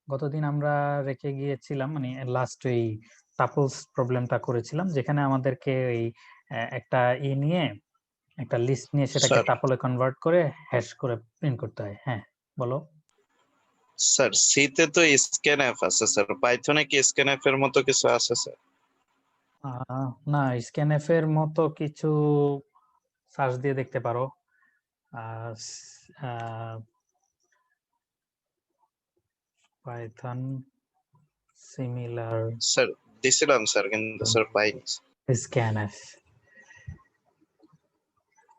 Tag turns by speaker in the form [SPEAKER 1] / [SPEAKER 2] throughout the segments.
[SPEAKER 1] গতদিন আমরা রেখে গিয়েছিলাম, মানে লাস্ট ওই টাপলস প্রবলেমটা করেছিলাম, যেখানে আমাদেরকে ওই একটা নিয়ে একটা লিস্ট নিয়ে সেটাকে
[SPEAKER 2] স্যার
[SPEAKER 1] টাপলে কনভার্ট করে হ্যাশ করে প্রিন্ট করতে হয়। হ্যাঁ, বলো।
[SPEAKER 2] স্যার সিতে তো স্ক্যানএফ আছে স্যার, পাইথনে কি স্ক্যানএফ এর মতো কিছু আছে স্যার?
[SPEAKER 1] না, স্ক্যানএফ এর মতো কিছু সার্চ দিয়ে দেখতে পারো। পাইথন সিমিলার
[SPEAKER 2] স্যার দিছিলাম স্যার, কিন্তু স্যার পাইনি।
[SPEAKER 1] scanf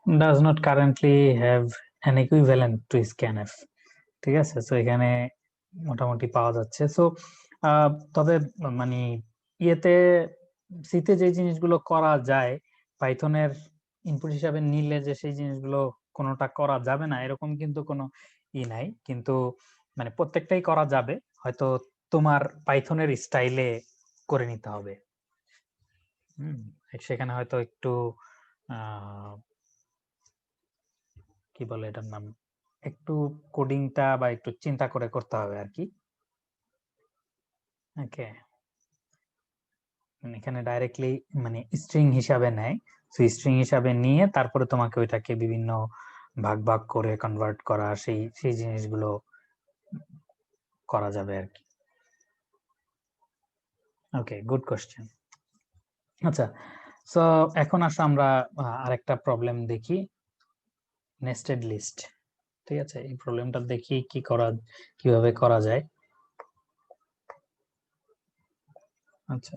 [SPEAKER 1] does not currently have an equivalent to scanf। ঠিক আছে, তো এখানে মোটামুটি পাওয়া যাচ্ছে। সো তবে মানে ইয়েতে সিতে যে জিনিসগুলো করা যায় পাইথনের ইনপুট হিসাবে নিলে যে সেই জিনিসগুলো কোনোটা করা যাবে না এরকম কিন্তু কোনো নাই, কিন্তু মানে প্রত্যেকটাই করা যাবে, হয়তো তোমার পাইথনের স্টাইলে করে নিতে হবে। সেখানে হয়তো একটু কি বলে এটার নাম, একটু কোডিংটা বা একটু চিন্তা করে করতে হবে আর কি। ওকে, এখানে ডাইরেক্টলি মানে স্ট্রিং হিসাবে নেয়, তো স্ট্রিং হিসাবে নিয়ে তারপরে তোমাকে ওইটাকে বিভিন্ন ভাগ ভাগ করে কনভার্ট করা, সেই সেই জিনিসগুলো করা যাবে আর কি। ওকে, গুড কোশ্চেন। আচ্ছা, সো এখন আসলে আমরা আরেকটা প্রবলেম দেখি, নেস্টেড লিস্ট। ঠিক আছে, এই প্রবলেমটা দেখি কিভাবে করা যায়। আচ্ছা,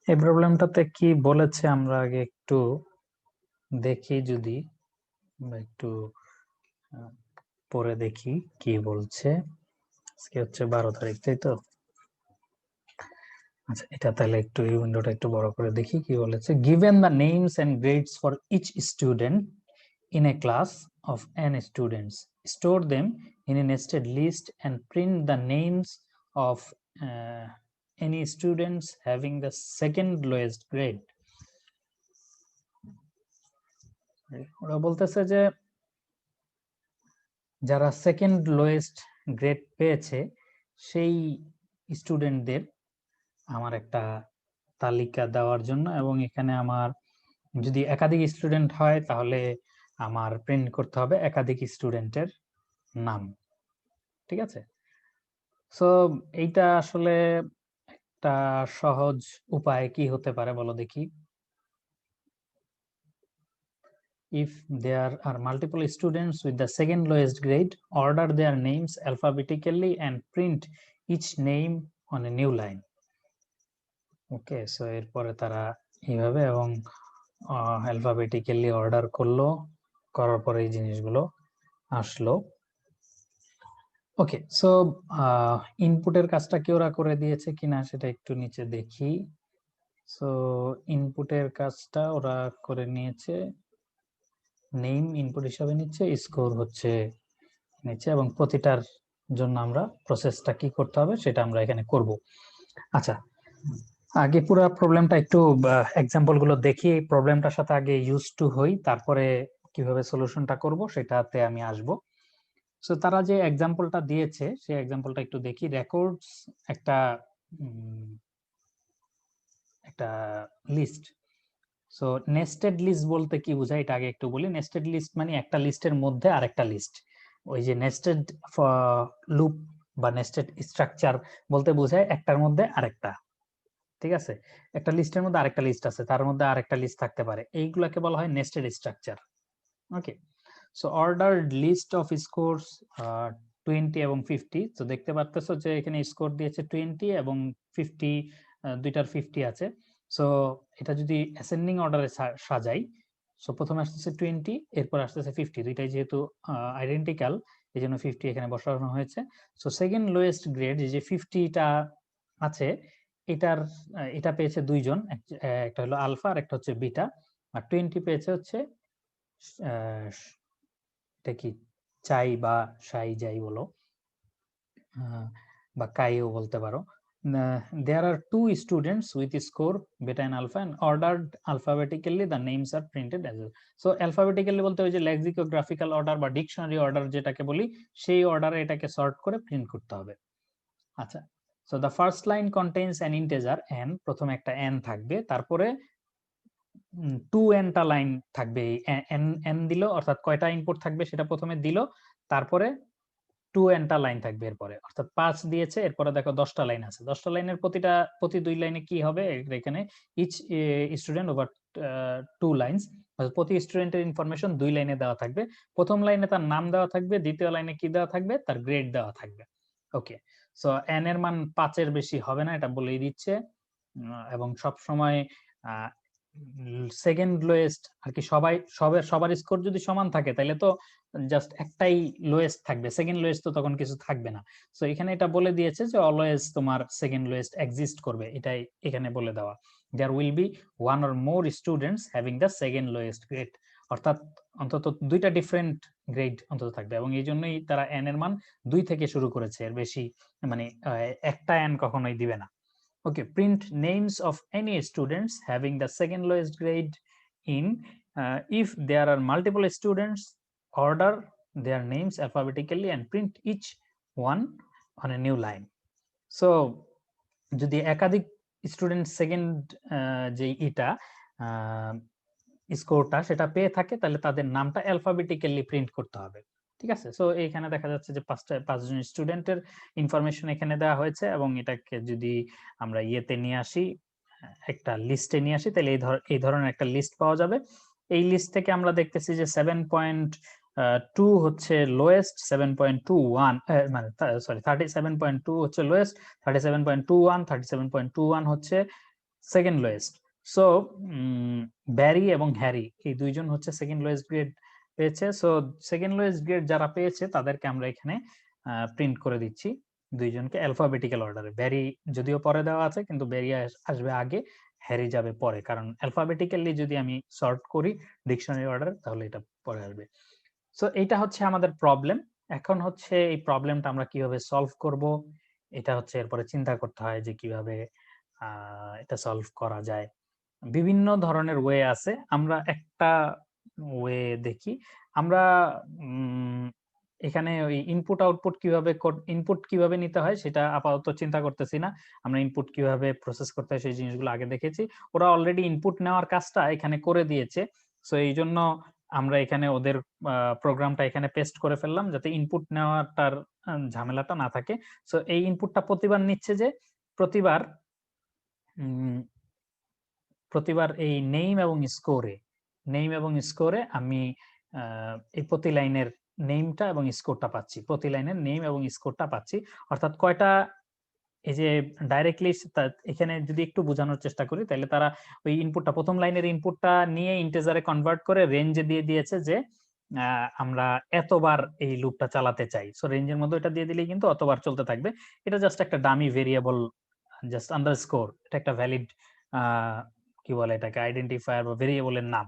[SPEAKER 1] এই প্রবলেমটাতে কি বলেছে আমরা আগে একটু দেখি, যদি একটু পরে দেখি কি বলছে। আজকে হচ্ছে 12 তারিখ, তাই তো? আচ্ছা, এটা তাহলে একটু এই উইন্ডোটা একটু বড় করে দেখি কি বলেছে। Given the names and grades for each student in a class of n students, store them in a nested list and print the names of any students having the second lowest grade। ওরা বলতেছে যে যারা second lowest grade পেয়েছে সেই স্টুডেন্টদের আমার একটা তালিকা দেওয়ার জন্য, এবং এখানে আমার যদি একাধিক স্টুডেন্ট হয় তাহলে আমার প্রিন্ট করতে হবে একাধিক স্টুডেন্টের নাম। ঠিক আছে, সো এইটা আসলে একটা সহজ উপায় কি হতে পারে বলো দেখি। If there are multiple students with the second lowest grade, order their names alphabetically and print each name on a new line। Okay, so এরপরে তারা এইভাবে এবং অ্যালফাবেটিক্যালি অর্ডার করলো, করার পরে এই জিনিসগুলো আসলো। ওকে, সো ইনপুটের কাজটা কি ওরা করে দিয়েছে কিনা সেটা একটু নিচে দেখি। সো ইনপুটের কাজটা ওরা করে নিয়েছে, নেম ইনপুট হিসাবে নিচ্ছে, স্কোর হচ্ছে নিচ্ছে, এবং প্রতিটার জন্য আমরা প্রসেসটা কি করতে হবে সেটা আমরা এখানে করব। আচ্ছা, আগে পুরো প্রবলেমটা একটু এক্সাম্পল গুলো দেখি, প্রবলেমটার সাথে আগে ইউজ টু হই, তারপরে কিভাবে সলিউশনটা করব সেটাতে আমি আসব। সো তারা যে এক্সাম্পলটা দিয়েছে সেই এক্সাম্পলটা একটু দেখি। রেকর্ডস একটা একটা লিস্ট। সো নেস্টেড লিস্ট বলতে কি বোঝায় এটা আগে একটু বলি। নেস্টেড লিস্ট মানে একটা লিস্টের মধ্যে আরেকটা লিস্ট। ওই যে নেস্টেড লুপ বা নেস্টেড স্ট্রাকচার বলতে বোঝায় একটার মধ্যে আরেকটা। ঠিক আছে, একটা লিস্টের মধ্যে আরেকটা লিস্ট আছে, তার মধ্যে আরেকটা লিস্ট থাকতে পারে, এইগুলাকে বলা হয় nested structure. Okay, so ordered list of scores 20 এবং 50। তো দেখতে পারতেছো যে এখানে স্কোর দিয়েছে 20 এবং 50, দুইটার 50 আছে। সো এটা যদি অ্যাসেন্ডিং অর্ডারে সাজাই, সো প্রথমে আসতেছে 20, এরপর আসতেছে 50, দুইটাই যেহেতু আইডেন্টিক্যাল এই জন্য 50 এখানে বসানো হয়েছে। সো সেকেন্ড লোয়েস্ট গ্রেড যে 50টা আছে, এটা পেয়েছে দুইজন, একটা হলো আলফা আর একটা হচ্ছে বিটা, আর 20 পেয়েছে হচ্ছে এটা কি চাই বা সাই যাই বলো, বা কাইও বলতে পারো। there are 2 students with score beta and alpha and ordered alphabetically, the names are printed as well. So alphabetically বলতে ওই যে lexicographical order বা dictionary order যেটাকে বলি সেই অর্ডারে এটাকে সর্ট করে প্রিন্ট করতে হবে। আচ্ছা, so the first line contains an integer n, প্রথমে একটা n থাকবে, তারপরে 2n টা লাইন থাকবে, n দিল অর্থাৎ কয়টা ইনপুট থাকবে সেটা প্রথমে দিল, তারপরে 2n টা লাইন থাকবে এরপরে, অর্থাৎ 5 দিয়েছে, এরপরে দেখো 10টা লাইন আছে, 10টা লাইনের প্রতি 2 লাইনে কি হবে, এখানে ইচ স্টুডেন্ট ওভার 2 লাইনস, প্রতি স্টুডেন্টের ইনফরমেশন 2 লাইনে দেওয়া থাকবে। প্রথম লাইনে তার নাম দেওয়া থাকবে, দ্বিতীয় লাইনে কি দেওয়া থাকবে, তার গ্রেড দেওয়া থাকবে। ওকে, সো n এর মান 5 এর বেশি হবে না, এটা বলেই দিচ্ছে, এবং সব সময় সেকেন্ড লোয়েস্ট আর কি, সবার স্কোর যদি সমান থাকে তাহলে তো জাস্ট একটাই লোয়েস্ট থাকবে, সেকেন্ড লোয়েস্ট তো তখন কিছু থাকবে না। সো এখানে এটা বলে দিয়েছে যে অলওয়েজ তোমার সেকেন্ড লোয়েস্ট এক্সিস্ট করবে, এটাই এখানে বলে দেওয়া। There will be one or more students having the second lowest grade, অর্থাৎ অন্তত 2টা ডিফারেন্ট গ্রেড অন্তত থাকবে, এবং এই জন্যই তারা n এর মান 2 থেকে শুরু করেছে, এর বেশি মানে একটা n কখনোই দিবে না। Okay, print names of any students having the second lowest grade in, if there are multiple students, order their names alphabetically and print each one on a new line. So যদি একাধিক student second যে এটা স্কোরটা সেটা পেয়ে থাকে তাহলে তাদের নামটা অ্যালফাবেটিক্যালি প্রিন্ট করতে হবে। ঠিক আছে, সো এইখানে দেখা যাচ্ছে যে 5জন স্টুডেন্টের ইনফরমেশন এখানে দেওয়া হয়েছে, এবং এটাকে যদি আমরা ইয়েতে নিয়ে আসি, একটা লিস্টে নিয়ে আসি, তাহলে এই ধরনের একটা লিস্ট পাওয়া যাবে। এই লিস্ট থেকে আমরা দেখতেছি যে 7.2 হচ্ছে লোয়েস্ট, 7.21 মানে সরি 37.2 হচ্ছে লোয়েস্ট, 37.21, 37.21 হচ্ছে সেকেন্ড লোয়েস্ট। সো ব্যারি এবং হ্যারি এই দুইজন হচ্ছে সেকেন্ড লোয়েস্ট গ্রেড পেয়েছে। সো সেকেন্ড লোয়েস্ট গ্রেড যারা পেয়েছে তাদেরকে আমরা এখানে প্রিন্ট করে দিচ্ছি দুইজনকে অ্যালফাবেটিক্যাল অর্ডারে। ব্যারি যদিও পরে দেওয়া আছে, কিন্তু ব্যারি আসবে আগে, হ্যারি যাবে পরে, কারণ অ্যালফাবেটিক্যালি যদি আমি সর্ট করি ডিকশনারি অর্ডার তাহলে এটা পরে আসবে। সো এইটা হচ্ছে আমাদের প্রবলেম। এখন হচ্ছে এই প্রবলেমটা আমরা কিভাবে সলভ করব, এটা হচ্ছে এরপরে চিন্তা করতে হয় যে কিভাবে এটা সলভ করা যায়। বিভিন্ন ধরনের ওয়ে আছে, আমরা একটা ওয়ে দেখি। আমরা এখানে ওই ইনপুট আউটপুট কিভাবে নিতে হয় সেটা আপাতত চিন্তা করতেছি না, আমরা ইনপুট কিভাবে প্রসেস করতে হয় সেই জিনিসগুলো আগে দেখেছি। ওরা অলরেডি ইনপুট নেওয়ার কাজটা এখানে করে দিয়েছে, সো এই জন্য আমরা এখানে ওদের প্রোগ্রামটা এখানে পেস্ট করে ফেললাম যাতে ইনপুট নেওয়াটার ঝামেলাটা না থাকে। সো এই ইনপুটটা প্রতিবার নিচ্ছে যে প্রতিবার এই নেম এবং স্কোরে আমি এই প্রতি লাইনের নেমটা এবং স্কোরটা পাচ্ছি, প্রতি লাইনের নেম এবং স্কোরটা পাচ্ছি, অর্থাৎ কয়টা, এই যে ডাইরেক্টলি এখানে যদি একটু বোঝানোর চেষ্টা করি তাহলে তারা ওই ইনপুটটা, প্রথম লাইনের ইনপুটটা নিয়ে ইন্টিজারে কনভার্ট করে রেঞ্জে দিয়ে দিয়েছে যে আমরা এতবার এই লুপটা চালাতে চাই। সো রেঞ্জের মধ্যে এটা দিয়ে দিলেই কিন্তু অতবার চলতে থাকবে। এটা জাস্ট একটা ডামি ভেরিয়েবল, জাস্ট আন্ডারস্কোর, এটা একটা ভ্যালিড কি বলে এটাকে আইডেন্টিফায়ার বা ভেরিয়েবলের নাম।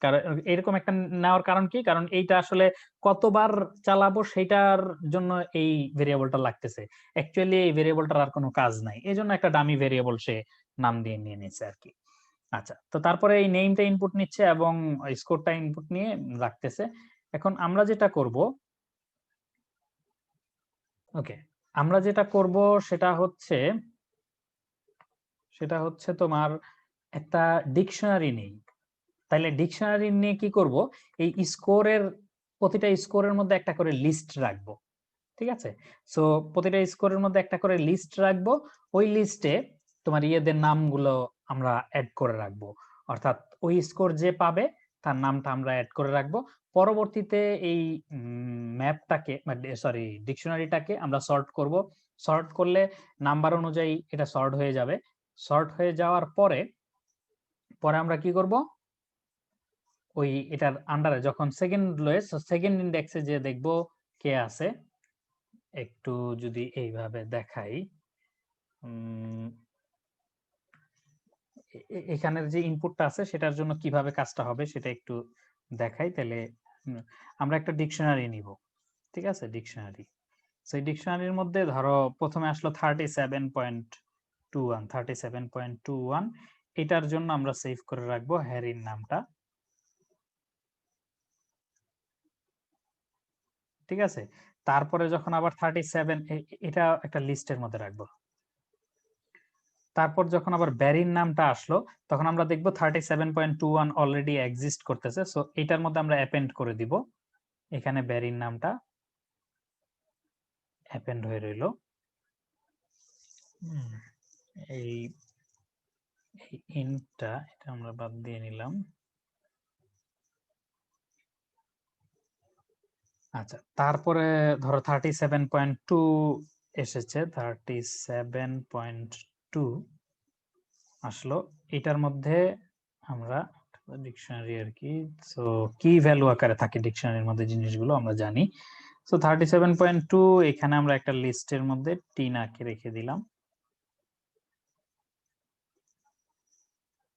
[SPEAKER 1] কারণ এরকম একটা নেওয়ার কারণ কি, কারণ এইটা আসলে কতবার চালাবো সেটার জন্য এই ভেরিয়েবলটা লাগতেছে, অ্যাকচুয়ালি এই ভেরিয়েবলটার আর কোনো কাজ নাই, এই জন্য একটা ডামি ভেরিয়েবল সে নাম দিয়ে নিয়ে নিচ্ছে আর কি। আচ্ছা, তো তারপরে এই নেমটা ইনপুট নিচ্ছে এবং স্কোরটা ইনপুট নিয়ে রাখতেছে। এখন আমরা যেটা করব, ওকে, আমরা যেটা করব সেটা হচ্ছে তোমার একটা ডিকশনারি নেই। তাহলে ডিকশনারি নিয়ে কি করব, এই প্রতিটা স্কোরের মধ্যে একটা করে লিস্ট রাখবো। ঠিক আছে, সো প্রতিটা স্কোরের মধ্যে একটা করে লিস্ট রাখবো, ওই লিস্টে তোমার ইয়েদের নামগুলো আমরা অ্যাড করে রাখবো, অর্থাৎ ওই স্কোর যে পাবে তার নামটা আমরা অ্যাড করে রাখবো। পরবর্তীতে এই ম্যাপটাকে সরি ডিকশনারিটাকে আমরা সর্ট করব, সর্ট করলে নাম্বার অনুযায়ী এটা সর্ট হয়ে যাবে। সর্ট হয়ে যাওয়ার পরে আমরা কি করব, ওই এটার আন্ডারে যখন সেকেন্ড লোয়েস্ট, সেকেন্ড ইন্ডেক্সে যে দেখবো কে আছে, একটু যদি এইভাবে দেখাই, এখানের যে ইনপুটটা আছে সেটার জন্য কিভাবে কাজটা হবে সেটা একটু দেখাই। তাহলে আমরা একটা ডিকশনারি নিব, ঠিক আছে, ডিকশনারি। সেই ডিকশনারির মধ্যে ধরো প্রথমে আসলো 37. 37.21 37.21 এটার জন্য আমরা সেভ করে রাখবো হ্যারির নামটা, ঠিক আছে। তারপরে যখন আবার 37 এটা একটা লিস্টের মধ্যে রাখবো, তারপর যখন আবার ব্যারির নামটা আসলো তখন আমরা দেখবো 37.21 অলরেডি এক্সিস্ট করতেছে, সো এটার মধ্যে আমরা অ্যাপেন্ড করে দিব, এখানে ব্যারির নামটা অ্যাপেন্ড হয়ে রইলো। এই ইনটা এটা আমরা বাদ দিয়ে নিলাম। আচ্ছা, তারপরে ধরো 37.2 এসেছে, 37.2 আসলো, এটার মধ্যে আমরা ডিকশনারি আর কি, সো কি ভ্যালু আকারে থাকে ডিকশনারির মধ্যে জিনিসগুলো আমরা জানি। সো 37.2 এখানে আমরা একটা লিস্টের মধ্যে টিনাকে রেখে দিলাম।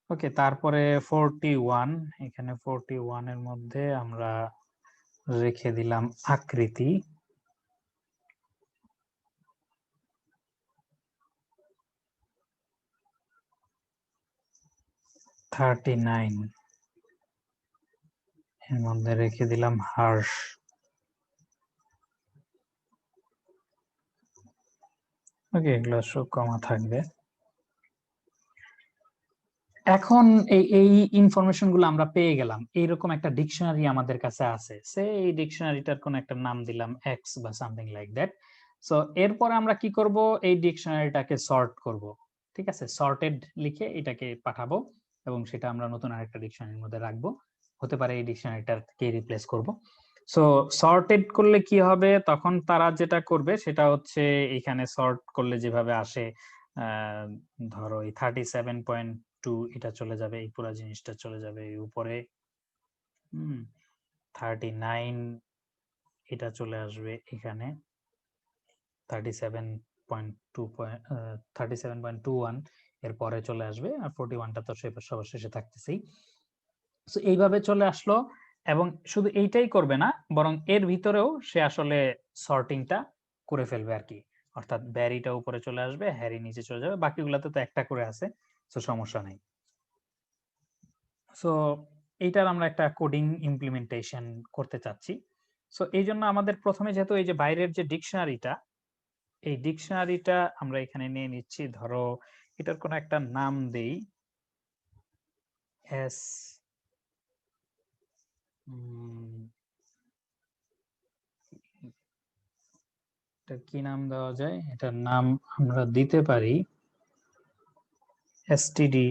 [SPEAKER 1] ওকে, তারপরে 41 এখানে 41 এর মধ্যে আমরা রেখে দিলাম আকৃতি। এর মধ্যে রেখে দিলাম হার্শ। ওকে, এগুলো সব কমা থাকবে। এখন এই ইনফরমেশন গুলো আমরা পেয়ে গেলাম, এইরকম একটা ডিকশনারি আমাদের কাছে আছে, সে এই ডিকশনারিটার কোন একটা নাম দিলাম এক্স বা সামথিং লাইক দ্যাট। সো এরপর আমরা কি করব, এই ডিকশনারিটাকে সর্ট করব, ঠিক আছে, সর্টেড লিখে এটাকে পাঠাবো এবং সেটা আমরা নতুন আরেকটা ডিকশনারির মধ্যে রাখবো, হতে পারে এই ডিকশনারিটাকে রিপ্লেস করব। সো সর্টেড করলে কি হবে, তখন তারা যেটা করবে সেটা হচ্ছে এখানে সর্ট করলে যেভাবে আসে, ধরো এই 37.2 এটা চলে যাবে, এই পুরো জিনিসটা চলে যাবে এই উপরে, 39 এটা চলে আসবে এখানে, 37.21 এর পরে চলে আসবে, আর 41টা তো সবার শেষে থাকতেছেই। সো এইভাবে চলে আসলো, এবং শুধু এইটাই করবে না, বরং এর ভিতরেও সে আসলে সর্টিংটা করে ফেলবে আর কি, অর্থাৎ ব্যারিটা উপরে চলে আসবে, হ্যারি নিচে চলে যাবে, বাকিগুলোতে তো একটা করে আছে, সো সমস্যা নেই। সো এইটার আমরা একটা কোডিং ইমপ্লিমেন্টেশন করতে চাচ্ছি। সো এই জন্য আমাদের প্রথমে যেহেতু এই যে বাইরের যে ডিকশনারিটা, এই ডিকশনারিটা আমরা এখানে নিয়ে নিচ্ছি, ধরো এটার কোনো একটা নাম দেই, এস এটা কি নাম দেওয়া যায়, এটার নাম আমরা দিতে পারি এসটিডি,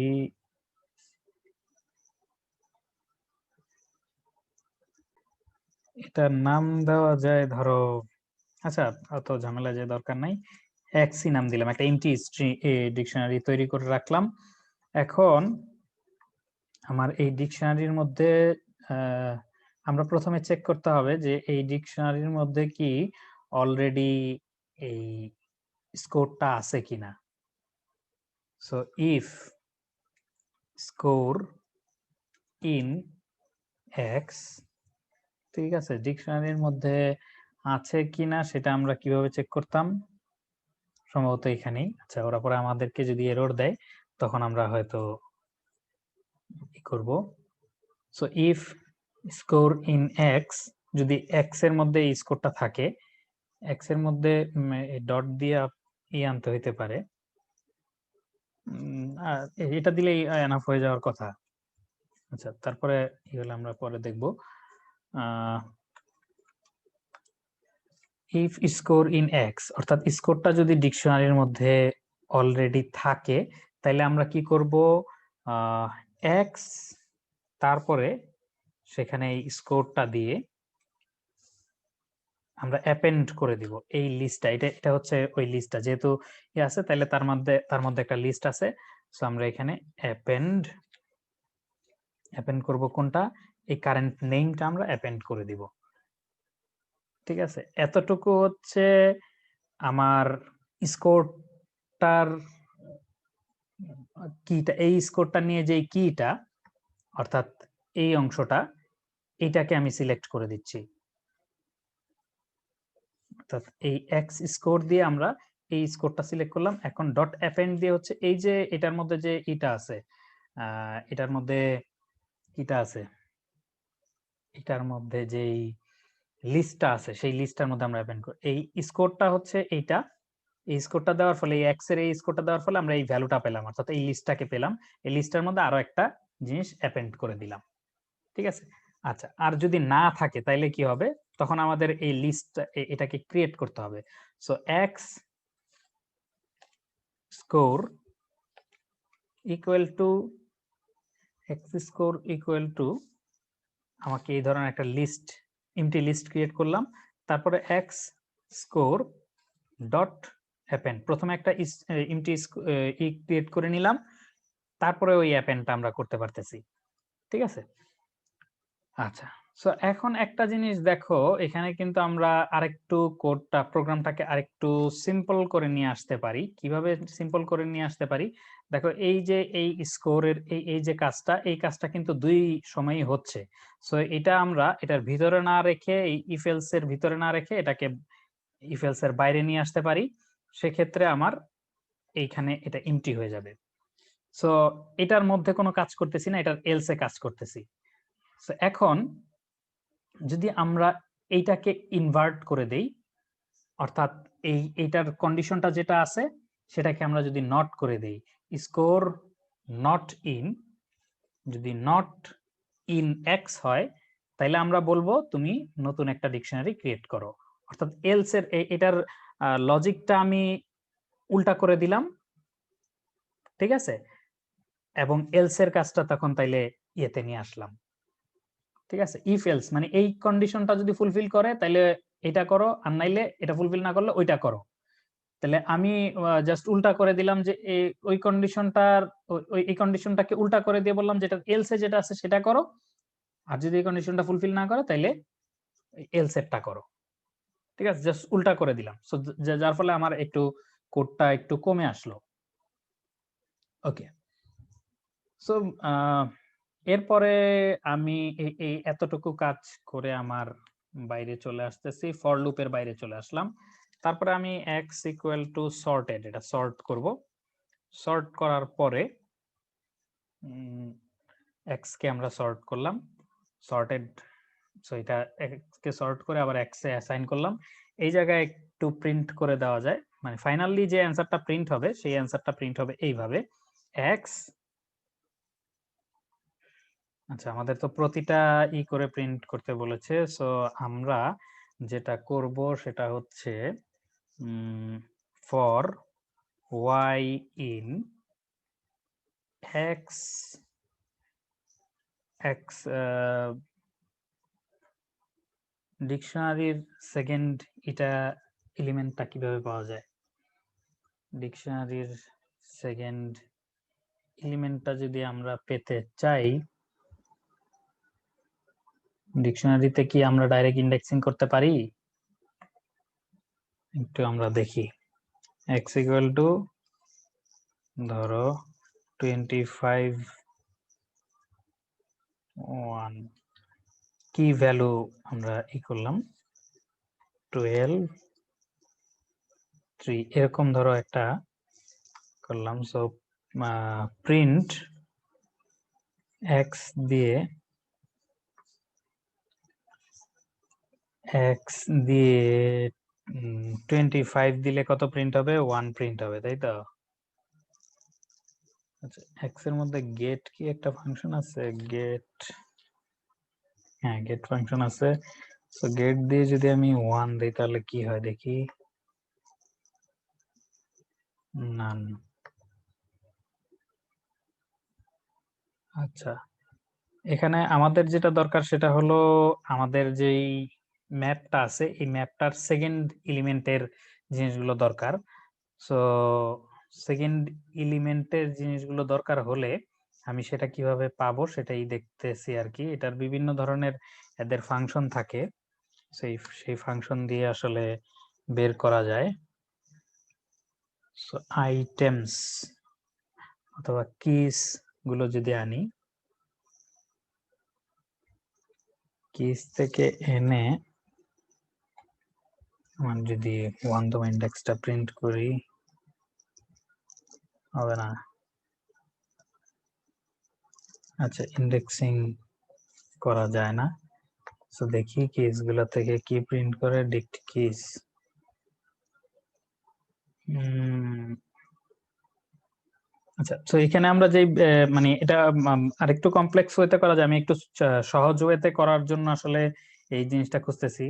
[SPEAKER 1] এটার নাম দেওয়া যায় ধরো, আচ্ছা অত ঝামেলা যে দরকার নাই, এক্সি নাম দিলাম, একটা এমটি ডিকশনারি তৈরি করে রাখলাম। এখন আমার এই ডিকশনারির মধ্যে আমরা প্রথমে চেক করতে হবে যে এই ডিকশনারির মধ্যে কি অলরেডি এই স্কোরটা আছে কিনা। So if score in x, ঠিক আছে, ডিকশনারির মধ্যে আছে কিনা সেটা আমরা কিভাবে চেক করতাম, সম্ভবত এখানেই। আচ্ছা, ওরা পরে আমাদেরকে যদি এরর দেয় তখন আমরা হয়তো কি করব। So if score in x, যদি এক্স এর মধ্যে এই স্কোরটা থাকে, এক্স এর মধ্যে ডট দিয়ে আনতে হইতে পারে, এটা দিলেই এনাফ হয়ে যাওয়ার কথা। আচ্ছা, তারপরে এগুলো আমরা পরে দেখব। ইফ স্কোর ইন এক্স, অর্থাৎ স্কোরটা যদি ডিকশনারির মধ্যে অলরেডি থাকে, তাহলে আমরা কি করব, এক্স তারপরে সেখানে এই স্কোরটা দিয়ে আমরা অ্যাপেন্ড করে দিব এই লিস্টটা, এটা হচ্ছে ওই লিস্টটা, যেহেতু আছে তাহলে তার মধ্যে একটা লিস্ট আছে, সো আমরা এখানে অ্যাপেন্ড করব কোনটা, এই কারেন্ট নেমটা আমরা অ্যাপেন্ড করে দিব, ঠিক আছে। এতটুকু হচ্ছে আমার স্কোরটার কিটা, এই স্কোরটা নিয়ে যে কিটা, অর্থাৎ এই অংশটা, এইটাকে আমি সিলেক্ট করে দিচ্ছি, অর্থাৎ এই এক্স স্কোর দিয়ে আমরা এই স্কোরটা সিলেক্ট করলাম। এখন ডট অ্যাপেন্ড দিয়ে হচ্ছে এই যে এটার মধ্যে যে এটা আছে, এটার মধ্যে কিটা আছে, এটার মধ্যে যেই লিস্টটা আছে সেই লিস্টটার মধ্যে আমরা অ্যাপেন্ড করি। এই স্কোরটা হচ্ছে এইটা, এই স্কোরটা দেওয়ার ফলে এই এক্স এর এই স্কোরটা দেওয়ার ফলে আমরা এই ভ্যালুটা পেলাম, অর্থাৎ এই লিস্টটাকে পেলাম। এই লিস্টের মধ্যে আরো একটা জিনিস অ্যাপেন্ড করে দিলাম, ঠিক আছে। আচ্ছা, আর যদি না থাকে তাইলে কি হবে, তখন আমাদের এই লিস্ট এটাকে ক্রিয়েট করতে হবে। So x score equal to x score equal to, আমাকে এই ধরনের একটা লিস্ট, এমটি লিস্ট ক্রিয়েট করলাম। তারপরে এক্স স্কোর ডট অ্যাপেন্ড, প্রথমে একটা এমটি ক্রিয়েট করে নিলাম, তারপরে ওই অ্যাপেন্ডটা আমরা করতে পারতেছি, ঠিক আছে। আচ্ছা, সো এখন একটা জিনিস দেখো, এখানে কিন্তু আমরা আরেকটু কোডটা, প্রোগ্রামটাকে আরেকটু সিম্পল করে নিয়ে আসতে পারি। কিভাবে সিম্পল করে নিয়ে আসতে পারি, দেখো এই যে এই স্কোরের এই যে কাজটা, এই কাজটা কিন্তু দুই সময়ই হচ্ছে। সো এটা আমরা এটার ভিতরে না রেখে, এই ইফ এলস এর ভিতরে না রেখে এটাকে ইফ এলস এর বাইরে নিয়ে আসতে পারি। সেক্ষেত্রে আমার এইখানে এটা এমটি হয়ে যাবে। সো এটার মধ্যে কোনো কাজ করতেছি না, এটার এলস এ কাজ করতেছি। সো এখন যদি আমরা এইটাকে ইনভার্ট করে দেই, অর্থাৎ এইটার কন্ডিশনটা যেটা আছে সেটাকে আমরা যদি নট করে দেই, স্কোর নট ইন, যদি নট ইন এক্স হয় তাহলে আমরা বলবো তুমি নতুন একটা ডিকশনারি ক্রিয়েট করো। অর্থাৎ এলস এর এটার লজিকটা আমি উল্টা করে দিলাম, ঠিক আছে, এবং এলস এর কাজটা তখন তাইলে ইয়েতে নিয়ে আসলাম, ঠিক আছে। ইফ এলস মানে এই কন্ডিশনটা যদি ফুলফিল করে তাহলে এটা করো, আর নাইলে এটা ফুলফিল না করলে ওইটা করো। তাহলে আমি জাস্ট উল্টা করে দিলাম যে ওই কন্ডিশনটার এই কন্ডিশনটাকে উল্টা করে দিয়ে বললাম যেটা এলস এ যেটা আছে সেটা করো, আর যদি এই কন্ডিশনটা ফুলফিল না করে তাহলে এলস এরটা করো, ঠিক আছে। জাস্ট উল্টা করে দিলাম, সো যার ফলে আমার একটু কোডটা একটু কমে আসলো। ওকে, সো এরপরে আমি এই এতটুকু কাজ করে আমার বাইরে চলে আসতেছি, ফর লুপের বাইরে চলে আসলাম। তারপরে আমি এক্স ইকুয়াল টু সর্টেড, এটা সর্ট করব। সর্ট করার পরে এক্স কে আমরা সর্ট করলাম, সর্টেড, সো এটা এক্স কে সর্ট করে আবার এক্স এ অ্যাসাইন করলাম। এই জায়গায় একটু প্রিন্ট করে দেওয়া যায়, মানে ফাইনালি যে অ্যান্সারটা প্রিন্ট হবে সেই অ্যান্সারটা প্রিন্ট হবে এইভাবে, এক্স। আচ্ছা, আমাদের তো প্রতিটা করে প্রিন্ট করতে বলেছে, সো আমরা যেটা করব সেটা হচ্ছে for y in x, x ডিকশনারির সেকেন্ড এটা এলিমেন্টটা কিভাবে পাওয়া যায়, ডিকশনারির সেকেন্ড এলিমেন্টটা যদি আমরা পেতে চাই, ডিকশনারিতে কি আমরা ডাইরেক্ট ইন্ডেক্সিং করতে পারি, একটু আমরা দেখি। এক্স ইকুয়াল টু ধরো 25 1, কি ভ্যালু আমরা করলাম 12 3, এরকম ধরো একটা করলাম। সো প্রিন্ট এক্স দিয়ে, এক্স দিয়ে 25 দিলে কত প্রিন্ট হবে, 1 প্রিন্ট হবে, তাই তো। আচ্ছা, এক্স এর মধ্যে গেট কি একটা ফাংশন আছে, গেট, হ্যাঁ গেট ফাংশন আছে। সো গেট দিয়ে যদি আমি 1 দিই তাহলে কি হয় দেখি, নান। আচ্ছা, এখানে আমাদের যেটা দরকার সেটা হলো আমাদের যেই ম্যাপটা আছে এই ম্যাপটার সেকেন্ড এলিমেন্টের জিনিসগুলো দরকার। সো সেকেন্ড এলিমেন্টের জিনিসগুলো দরকার হলে আমি সেটা কিভাবে পাবো সেটাই দেখতেছি আর কি। এটার বিভিন্ন ধরনের এদের ফাংশন থাকে, সেই ফাংশন দিয়ে আসলে বের করা যায়। সো আইটেমস অথবা কিস গুলো যদি আনি, কিস থেকে এনে আমার যদি 1তম ইন্ডেক্সটা প্রিন্ট করি হবে না। আচ্ছা, ইন্ডেক্সিং করা যায় না। তো দেখি কিস গুলা থেকে কি প্রিন্ট করে, ডিক্ট কিস। আচ্ছা, তো এখানে আমরা যে মানে এটা আরেকটু কমপ্লেক্স ওয়েতে করা যায়, আমি একটু সহজ ওয়েতে করার জন্য আসলে এই জিনিসটা খুঁজতেছি।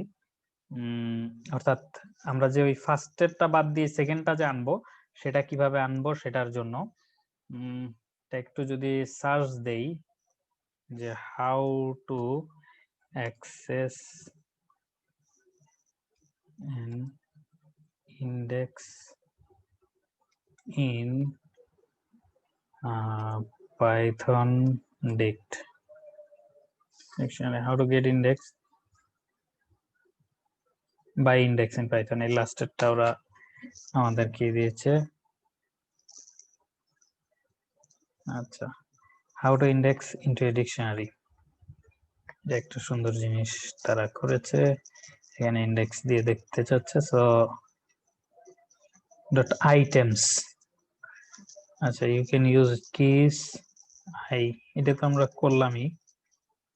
[SPEAKER 1] উম অর্থাৎ আমরা যে ওই ফার্স্টেরটা বাদ দিয়ে সেকেন্ডটা যে আনবো, সেটা কিভাবে আনবো সেটার জন্য এটা একটু যদি সার্চ দেই যে how to access an index in Python dict dictionary, how to get index by index in Python, এই লাস্টেরটা ওরা আমাদের কি দিয়েছে। আচ্ছা, how to index into a dictionary, একটা সুন্দর জিনিস তারা করেছে। এখানে ইন্ডেক্স দিয়ে দেখতে চাচ্ছে, সো ডট আইটেমস। আচ্ছা, you can use keys I, এটা তো আমরা করলামই,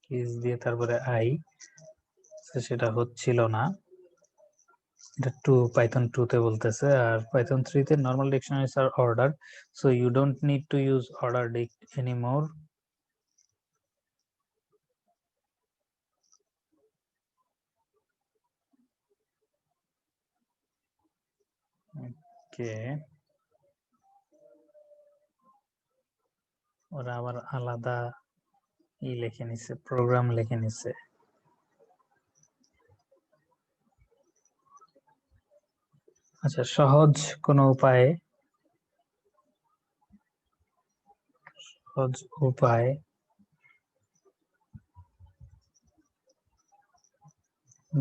[SPEAKER 1] কিস দিয়ে তারপরে আই, সেটা হচ্ছিল না। এটা 2 পাইথন 2 তে বলতেছে, আর পাইথন 3 তে normal dictionaries are order, so you don't need to use order dict anymore. Okay, ওরা আবার আলাদা লিখে নিছে, প্রোগ্রাম লিখে নিছে। আচ্ছা, সহজ কোনো উপায়,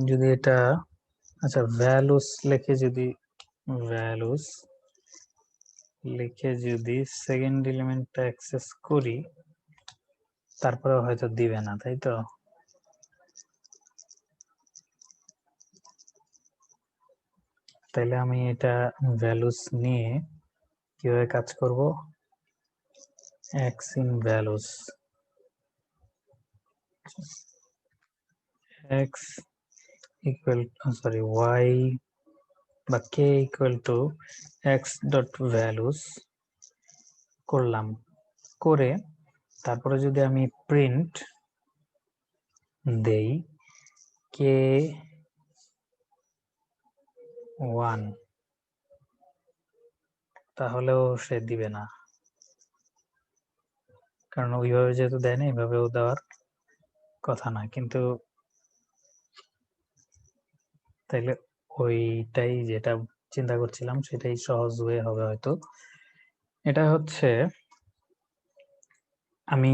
[SPEAKER 1] যদি এটা, আচ্ছা ভ্যালুস লিখে যদি, ভ্যালুস লিখে যদি সেকেন্ড এলিমেন্টটা অ্যাক্সেস করি, তারপরে হয়তো দিবে না, তাই তো? তাইলে আমি এটা ভ্যালুস নিয়ে কিভাবে কাজ করব, x in values, x equal sorry y বা k equal to x dot values করলাম, করে তারপরে যদি আমি প্রিন্ট দেই k1, তাহলেও সে দিবে না, কারণ ওইভাবে যেহেতু দেয় না, এইভাবেও দেওয়ার কথা না। কিন্তু তাইলে ওইটাই যেটা চিন্তা করছিলাম সেটাই সহজ ওয়ে হবে হয়তো। এটা হচ্ছে আমি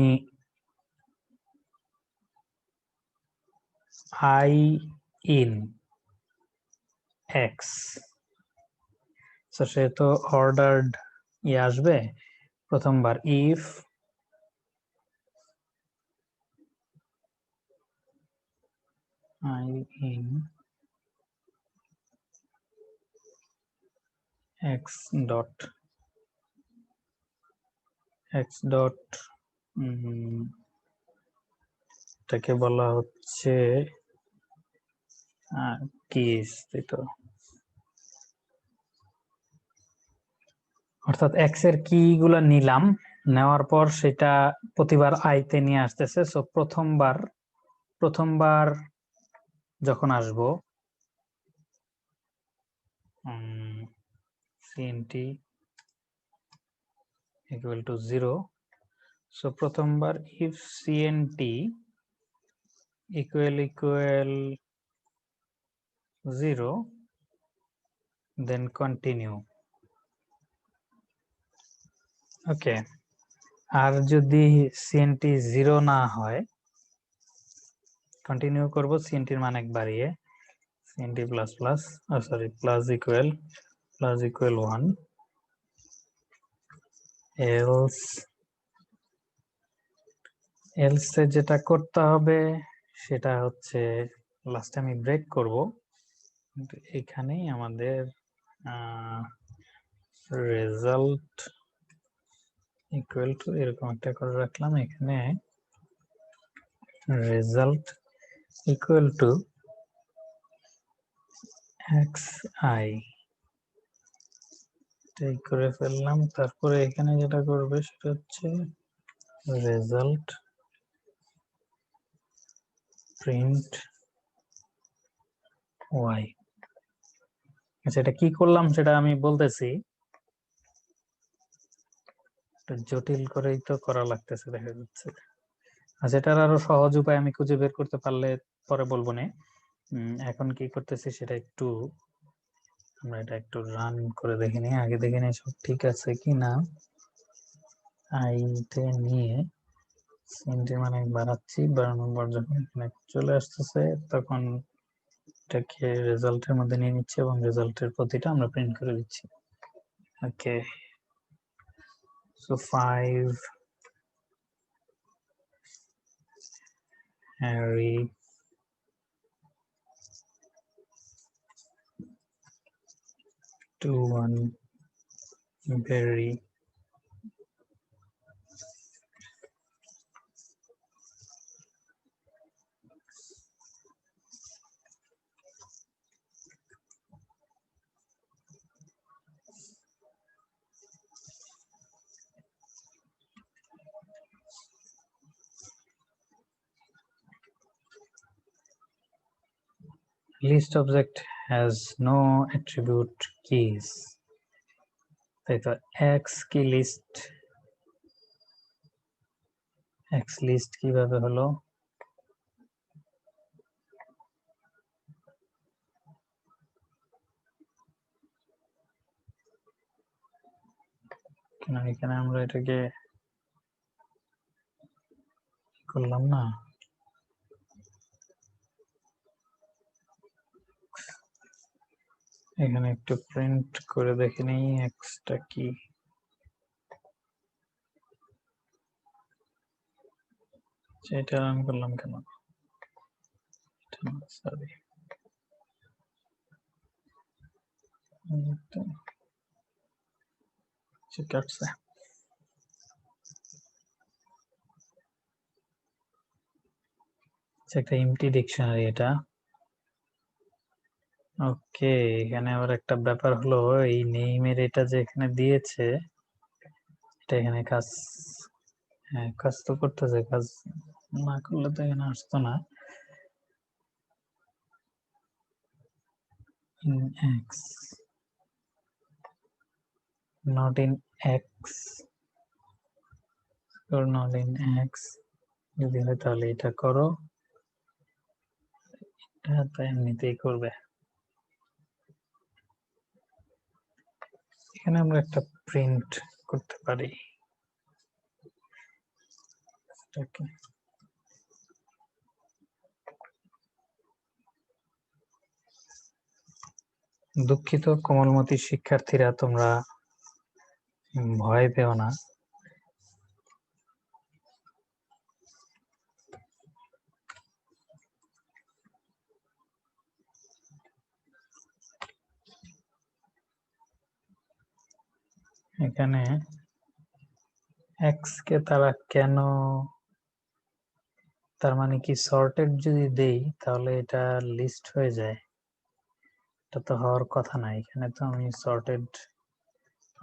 [SPEAKER 1] i in x, তো সে তো অর্ডার্ড আসবে প্রথমবার, if i in x dot এটাকে বলা হচ্ছে কিস, তাই তো? অর্থাৎ এক্স এর কি গুলা নিলাম, নেওয়ার পর সেটা প্রতিবার আইতে নিয়ে আসতেছে। সো প্রথমবার যখন আসবো cnt equal to 0, সো প্রথমবার if cnt equal 0 then continue, ওকে। আর যদি cnt 0 না হয়, কন্টিনিউ করব cnt এর মান এক বাড়িয়ে, cnt plus plus sorry plus equal 1, else যেটা করতে হবে সেটা হচ্ছে লাস্টে আমি ব্রেক করব, কিন্তু এখানেই আমাদের রেজাল্ট ইকুয়াল টু এরকম একটা করে রাখলাম, এখানে রেজাল্ট ইকুয়াল টু xi এটাই করে ফেললাম। তারপরে এখানে যেটা করবে সেটা হচ্ছে রেজাল্ট প্রিন্ট y। আচ্ছা, এটা কি করলাম সেটা আমি বলতেছি, জটিল করেই তো করা লাগতেছে দেখা যাচ্ছে। আচ্ছা, এটার আরো সহজ উপায় আমি খুঁজে বের করতে পারলে পরে বলবো না। এখন কি করতেছি সেটা একটু আমরা এটা একটু রান করে দেখে নিই, আগে দেখে নিই সব ঠিক আছে কিনা। আইতে নিয়ে সেন্টি মানে বাড়াচ্ছি, বাড়ানোর পর যখন এখানে চলে আসতেছে তখন এটাকে রেজাল্টের মধ্যে নিয়ে নিচ্ছি এবং রেজাল্টের প্রতিটা আমরা প্রিন্ট করে দিচ্ছি। ওকে, so 5 Harry 2-1 Barry 'list object has no attribute keys', তাই তো। x কি লিস্ট, x লিস্ট কিভাবে হলো? কেন এখানে আমরা এটাকে করলাম না? এখানে একটু প্রিন্ট করে দেখে নিই এক্সটা কি। এটা রান করলাম কেন? সরি, ঠিক আছে। একটা এমটি ডিকশনারি এটা। ওকে, এখানে আবার একটা ব্যাপার হলো, এই নেইমের এটা যে এখানে দিয়েছে এটা এখানে কাজ, হ্যাঁ কাজ তো করতেছে, কাজ না করলে তো এখানে আসতো না। in x not in x or not in x যদি হয় তাহলে এটা করো, এটা তো এমনিতেই করবে। এখানে আমরা একটা প্রিন্ট করতে পারি, দুঃখিত কোমলমতি শিক্ষার্থীরা, তোমরা ভয় পেও না। এখানে এক্স কে তারা কেন, তার মানে কি সর্টেড যদি দেই তাহলে এটা লিস্ট হয়ে যায়? এটা তো হওয়ার কথা না, এখানে তো আমি সর্টেড,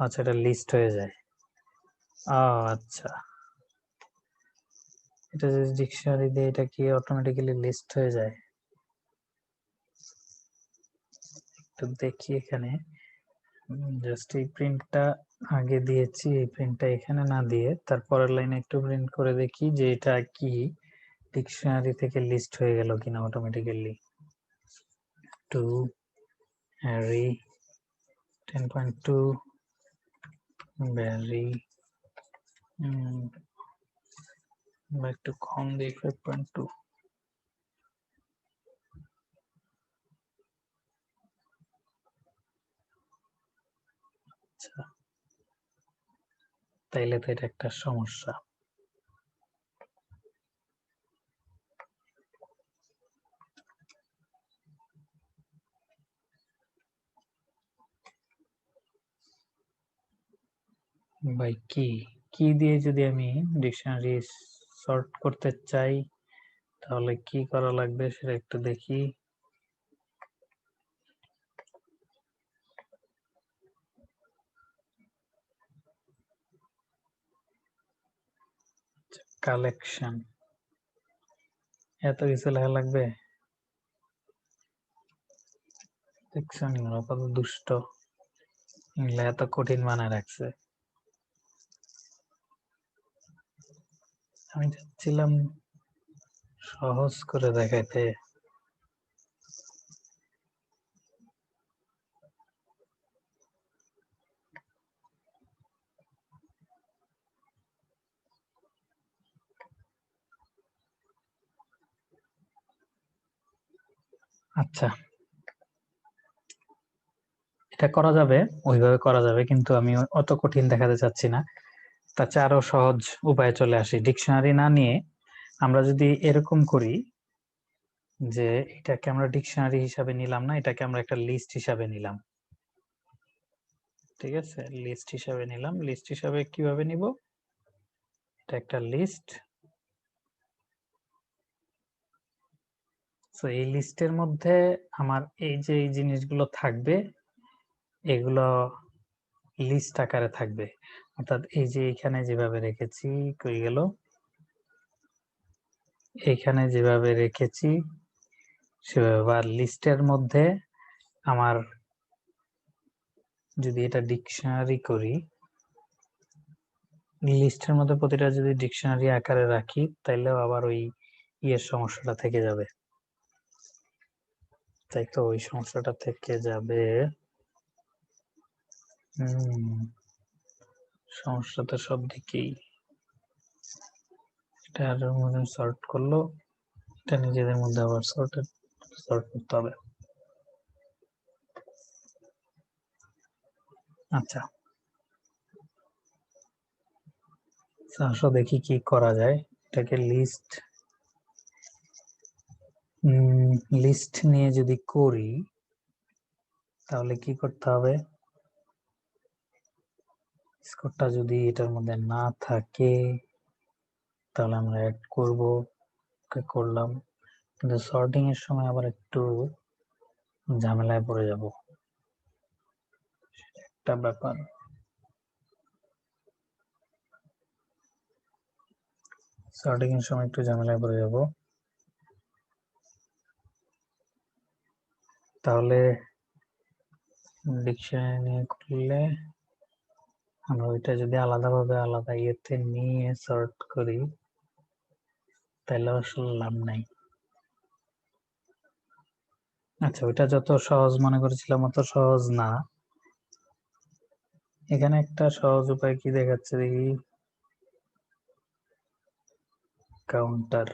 [SPEAKER 1] আচ্ছা এটা লিস্ট হয়ে যায়। আচ্ছা, এটা যদি ডিকশনারি দিয়ে এটা কি অটোমেটিক্যালি লিস্ট হয়ে যায়? একটু দেখি এখানে, জাস্ট এই প্রিন্টটা আগে দিয়েছি, এই প্রিন্টটা এখানে না দিয়ে তারপরের লাইনে একটু প্রিন্ট করে দেখি যে এটা কি ডিকশনারি থেকে লিস্ট হয়ে গেল কিনা অটোমেটিক্যালি। 2 Harry 10.2 Barry একটু কম দিই 5.2। আচ্ছা, তাইলে তো এটা একটা সমস্যা। ভাই কি কি দিয়ে যদি আমি ডিকশনারি সর্ট করতে চাই তাহলে কি করা লাগবে সেটা একটু দেখি। কালেকশন, এত কিছু লেখা লাগবে? দেখছেন ওরা কত দুষ্ট, এগুলা এত কঠিন বানায় রাখছে। আমি চাচ্ছিলাম সহজ করে দেখাইতে। আচ্ছা, এটা করা যাবে, ওইভাবে করা যাবে, কিন্তু আমি অত কঠিন দেখাতে চাচ্ছি না। তার চেয়ে আরো সহজ উপায়ে চলে আসি। ডিকশনারি না নিয়ে আমরা যদি এরকম করি যে এটাকে আমরা ডিকশনারি হিসাবে নিলাম না, এটাকে আমরা একটা লিস্ট হিসাবে নিলাম। ঠিক আছে, লিস্ট হিসাবে নিলাম। লিস্ট হিসাবে কিভাবে নিব? এটা একটা লিস্ট। তো এই লিস্টের মধ্যে আমার এই যে এই জিনিসগুলো থাকবে, এগুলো লিস্ট আকারে থাকবে। অর্থাৎ এই যে এখানে যেভাবে রেখেছি, কই গেল, এখানে যেভাবে রেখেছি সেভাবে। আর লিস্টের মধ্যে আমার যদি এটা ডিকশনারি করি, লিস্টের মধ্যে প্রতিটা যদি ডিকশনারি আকারে রাখি তাইলেও আবার ওই ইয়ের সমস্যাটা থেকে যাবে। তাই তো, ওই সমস্যাটা থেকে যাবে। সমস্যা তো সব দিকেই। এটা সর্ট করলো, এটা নিজেদের মধ্যে আবার সর্ট করতে হবে। আচ্ছা, আসো দেখি কি করা যায়। এটাকে লিস্ট নিয়ে যদি করি তাহলে কি করতে হবে? স্কোরটা যদি এটার মধ্যে না থাকে তাহলে আমরা অ্যাড করব, করলাম, কিন্তু সর্টিং এর সময় আবার একটু ঝামেলায় পড়ে যাব, একটা ব্যাপার। সর্টিং এর সময় একটু ঝামেলায় পড়ে যাব। তাহলে ডিকশনারি নিয়ে করলে আমরা ওইটা যদি আলাদাভাবে আলাদা ইয়েতে নিয়ে সর্ট করি তাহলে আসলে লাভ নাই। আচ্ছা, ওইটা যত সহজ মনে করেছিলাম অত সহজ না। এখানে একটা সহজ উপায় কি দেখাচ্ছে দেখি, কাউন্টার।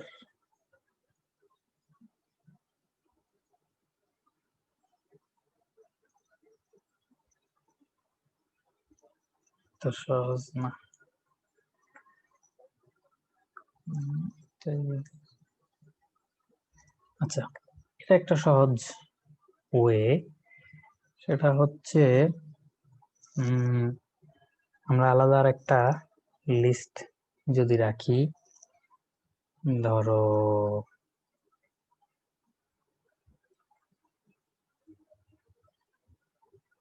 [SPEAKER 1] তো সহজ না। আচ্ছা, এটা একটা সহজ ওয়ে। সেটা হচ্ছে আমরা আলাদা আর একটা লিস্ট যদি রাখি, ধরো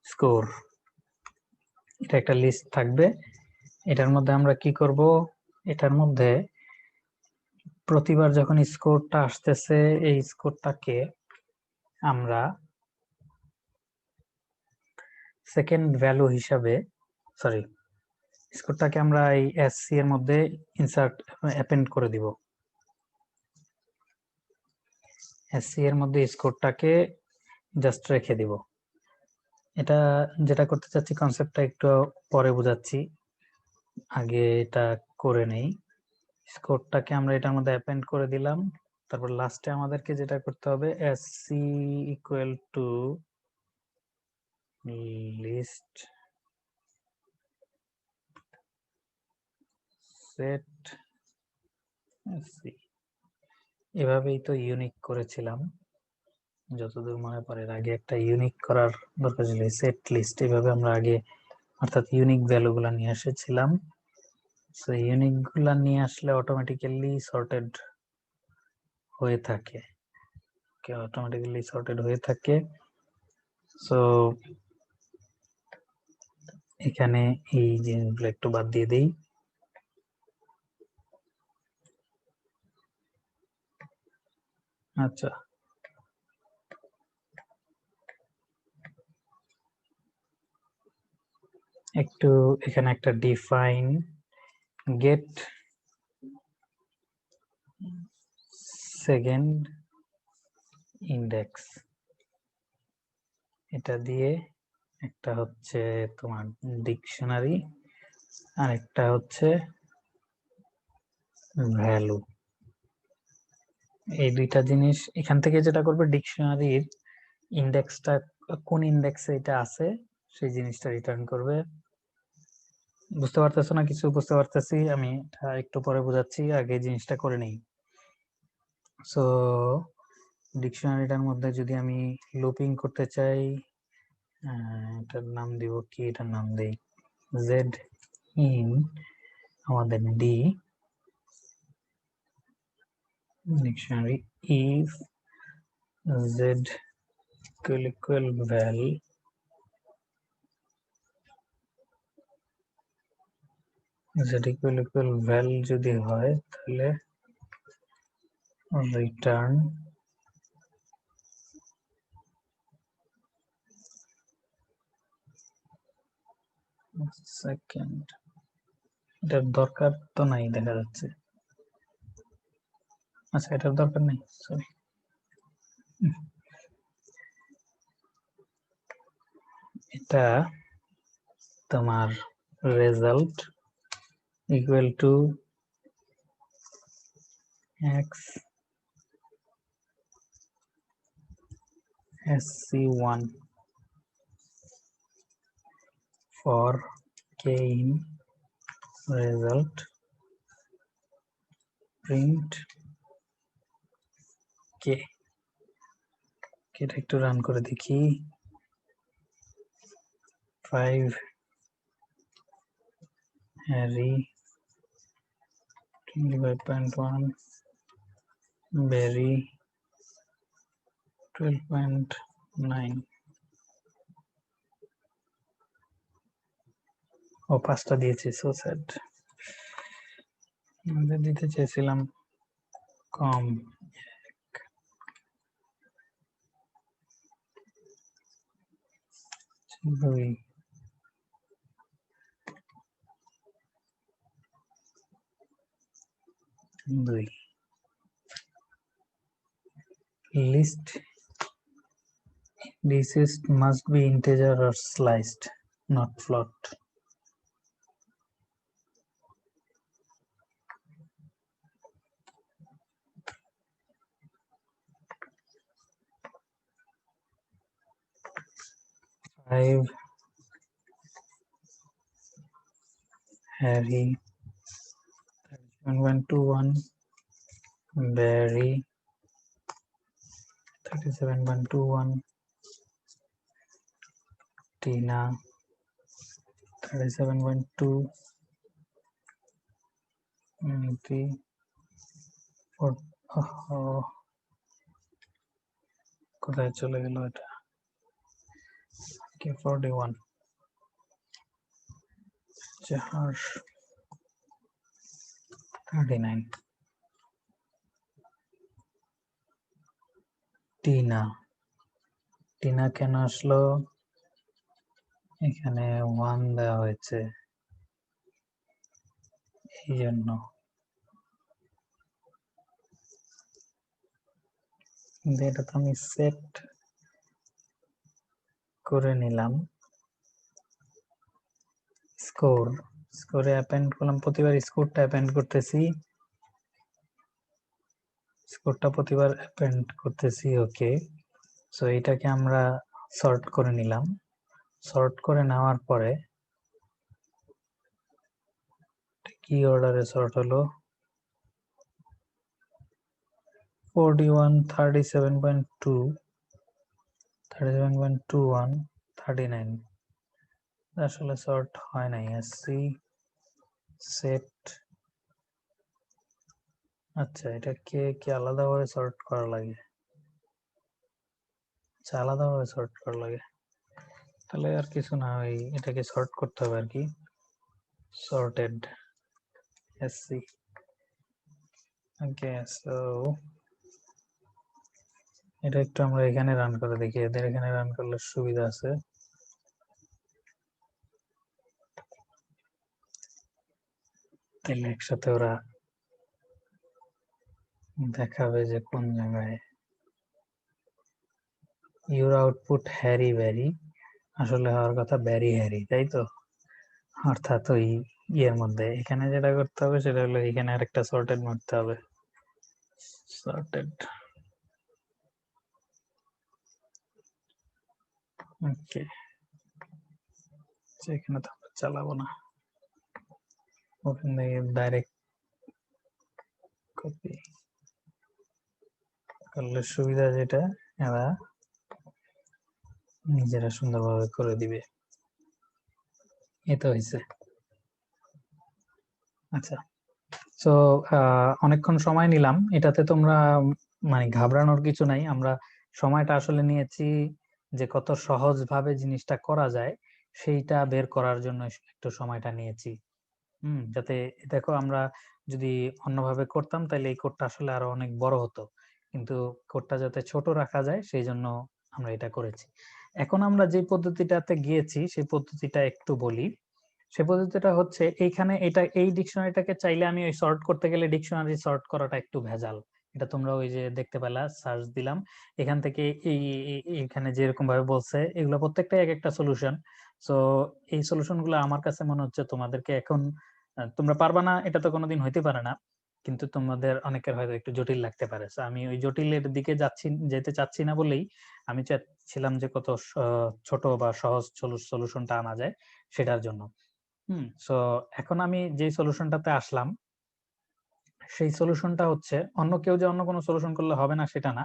[SPEAKER 1] স্কোর, এটা একটা লিস্ট থাকবে। এটার মধ্যে আমরা কি করব? এটার মধ্যে প্রতিবার যখন স্কোরটা আসতেছে এই স্কোরটাকে আমরা সেকেন্ড ভ্যালু হিসাবে, সরি, স্কোরটাকে আমরা এই এসসি এর মধ্যে ইনসার্ট অ্যাপেন্ড করে দিব। এসসি এর মধ্যে স্কোরটাকে জাস্ট রেখে দিব। এটা যেটা করতে চাচ্ছি কনসেপ্টটা একটু পরে বোঝাচ্ছি, আগে এটা করে নেই। স্কোরটাকে আমরা এটার মধ্যে অ্যাপেন্ড করে দিলাম। তারপর লাস্টে আমাদেরকে যেটা করতে হবে, SC equal to list set SC. এভাবেই তো ইউনিক করেছিলাম যতদূর মনে পড়ে। আগে একটা ইউনিক করার দরকার ছিল, সেট লিস্ট। এভাবে আমরা আগে অর্থাৎ ইউনিক ভ্যালু গুলা নিয়ে এসেছিলাম। সো ইউনিক গুলা নিয়ে আসলে অটোমেটিক্যালি সর্টেড হয়ে থাকে, সো এখানে এই জিনিসগুলো একটু বাদ দিয়ে দেই। আচ্ছা, একটু এখানে একটা ডিফাইন গেট সেকেন্ড ইন্ডেক্স, এটা দিয়ে একটা হচ্ছে তোমার ডিকশনারি আর একটা হচ্ছে ভ্যালু। এই দুইটা জিনিস এখান থেকে যেটা করবে, ডিকশনারির ইন্ডেক্সটা কোন ইন্ডেক্সে এটা আছে সেই জিনিসটা রিটার্ন করবে। বুঝতে পারতেছো না? কিছু বুঝতে পারতেছি আমি, একটু পরে বোঝাচ্ছি, আগে জিনিসটা করে নেই। সো ডিকশনারিটার মধ্যে যদি আমি লুপিং করতে চাই, এটার নাম দিব কি, এটার নাম দেই জেড ইন আমাদের D dictionary if Z equal val Z equal val যদি হয় তাহলে রিটার্ন সেকেন্ড। এটার দরকার তো নাই দেখা যাচ্ছে, আচ্ছা এটার দরকার নেই, সরি। এটা তোমার result equal to x sc1 for k in result print k। এটা একটু রান করে দেখি। 5 Harry 25.1 Barry 12.9। ও 5টা দিয়েছি, সো স্যাড। আমাদের দিতে চেয়েছিলাম কম। 2 2 list indices must be integer or sliced, not float. Five Harry 37.21 Barry 37.21 Tina 37.2 কোথায় চলে গেল এটা? কে 41 Josh 39 টিনা কেন আসলো? এখানে 1 দেওয়া হয়েছে এই জন্য। এটা তো আমি সেট করে নিলাম। স্কোরে অ্যাপেন্ড করলাম, প্রতিবার স্কোরটা অ্যাপেন্ড করতেছি, ওকে। সো এটাকে আমরা সর্ট করে নিলাম। সর্ট করে নেওয়ার পরে কি অর্ডারে সর্ট হলো? 41 37.2 37.21 39 আসলে সর্ট হয় নাই। এসসি সেট, আচ্ছা এটাকে কি আলাদাভাবে সর্ট করা লাগে? আচ্ছা আলাদাভাবে সর্ট করা লাগে, তাহলে আর কিছু না, ওই এটাকে সর্ট করতে হবে আর কি। সর্টেড এসসি, ওকে। সো এটা একটু আমরা এখানে রান করে দেখি, এদের এখানে রান করলে সুবিধা আছে। তাহলে একসাথে ওরা দেখাবে যে কোন জায়গায়। ইউর আউটপুট হ্যারি ব্যারি, আসলে হওয়ার কথা ব্যারি হ্যারি, তাই তো? অর্থাৎ ওই ইয়ের মধ্যে এখানে যেটা করতে হবে সেটা হলো এখানে আরেকটা সর্টেড মারতে হবে। সর্টেড, ওকে। এখানে তো আমরা চালাবো না, ওখান থেকে ডাইরেক্ট কপি করলে সুবিধা যেটা এরা নিজেরা সুন্দরভাবে করে দিবে। এটা হয়েছে। আচ্ছা, তো অনেকক্ষণ সময় নিলাম এটাতে, তোমরা মানে ঘাবড়ানোর কিছু নাই। আমরা সময়টা আসলে নিয়েছি যে কত সহজভাবে জিনিসটা করা যায় সেইটা বের করার জন্য একটু সময়টা নিয়েছি। যাতে দেখো আমরা যদি অন্যভাবে করতাম তাহলে এই কোডটা আসলে আরো অনেক বড় হতো, কিন্তু কোডটা যাতে ছোট রাখা যায় সেই জন্য আমরা এটা করেছি। এখন আমরা যে পদ্ধতিটাতে গিয়েছি সেই পদ্ধতিটা একটু বলি। সেই পদ্ধতিটা হচ্ছে এইখানে এটা, এই ডিকশনারিটাকে চাইলে আমি ওই সর্ট করতে গেলে ডিকশনারি সর্ট করাটা একটু ভেজাল। এটা তোমরা ওই যে দেখতে পেলা, সার্চ দিলাম এখান থেকে এখানে যেরকম ভাবে বলছে এগুলো প্রত্যেকটাই এক একটা সলিউশন। সো এই সলিউশন গুলো আমার কাছে মনে হচ্ছে তোমাদেরকে এখন তোমরা পারবা না, এটা তো কোনোদিন হইতে পারে না, কিন্তু তোমাদের অনেকের হয়তো একটু জটিল লাগতে পারে। So আমি ওই জটিলের দিকে যেতে চাচ্ছি না বলেই আমি চাচ্ছিলাম যে কত ছোট বা সহজ সলিউশনটা আনা যায় সেটার জন্য। সো এখন আমি যে সলিউশনটাতে আসলাম সেই সলিউশনটা হচ্ছে, অন্য কেউ যে অন্য কোনো সলিউশন করলে হবে না সেটা না,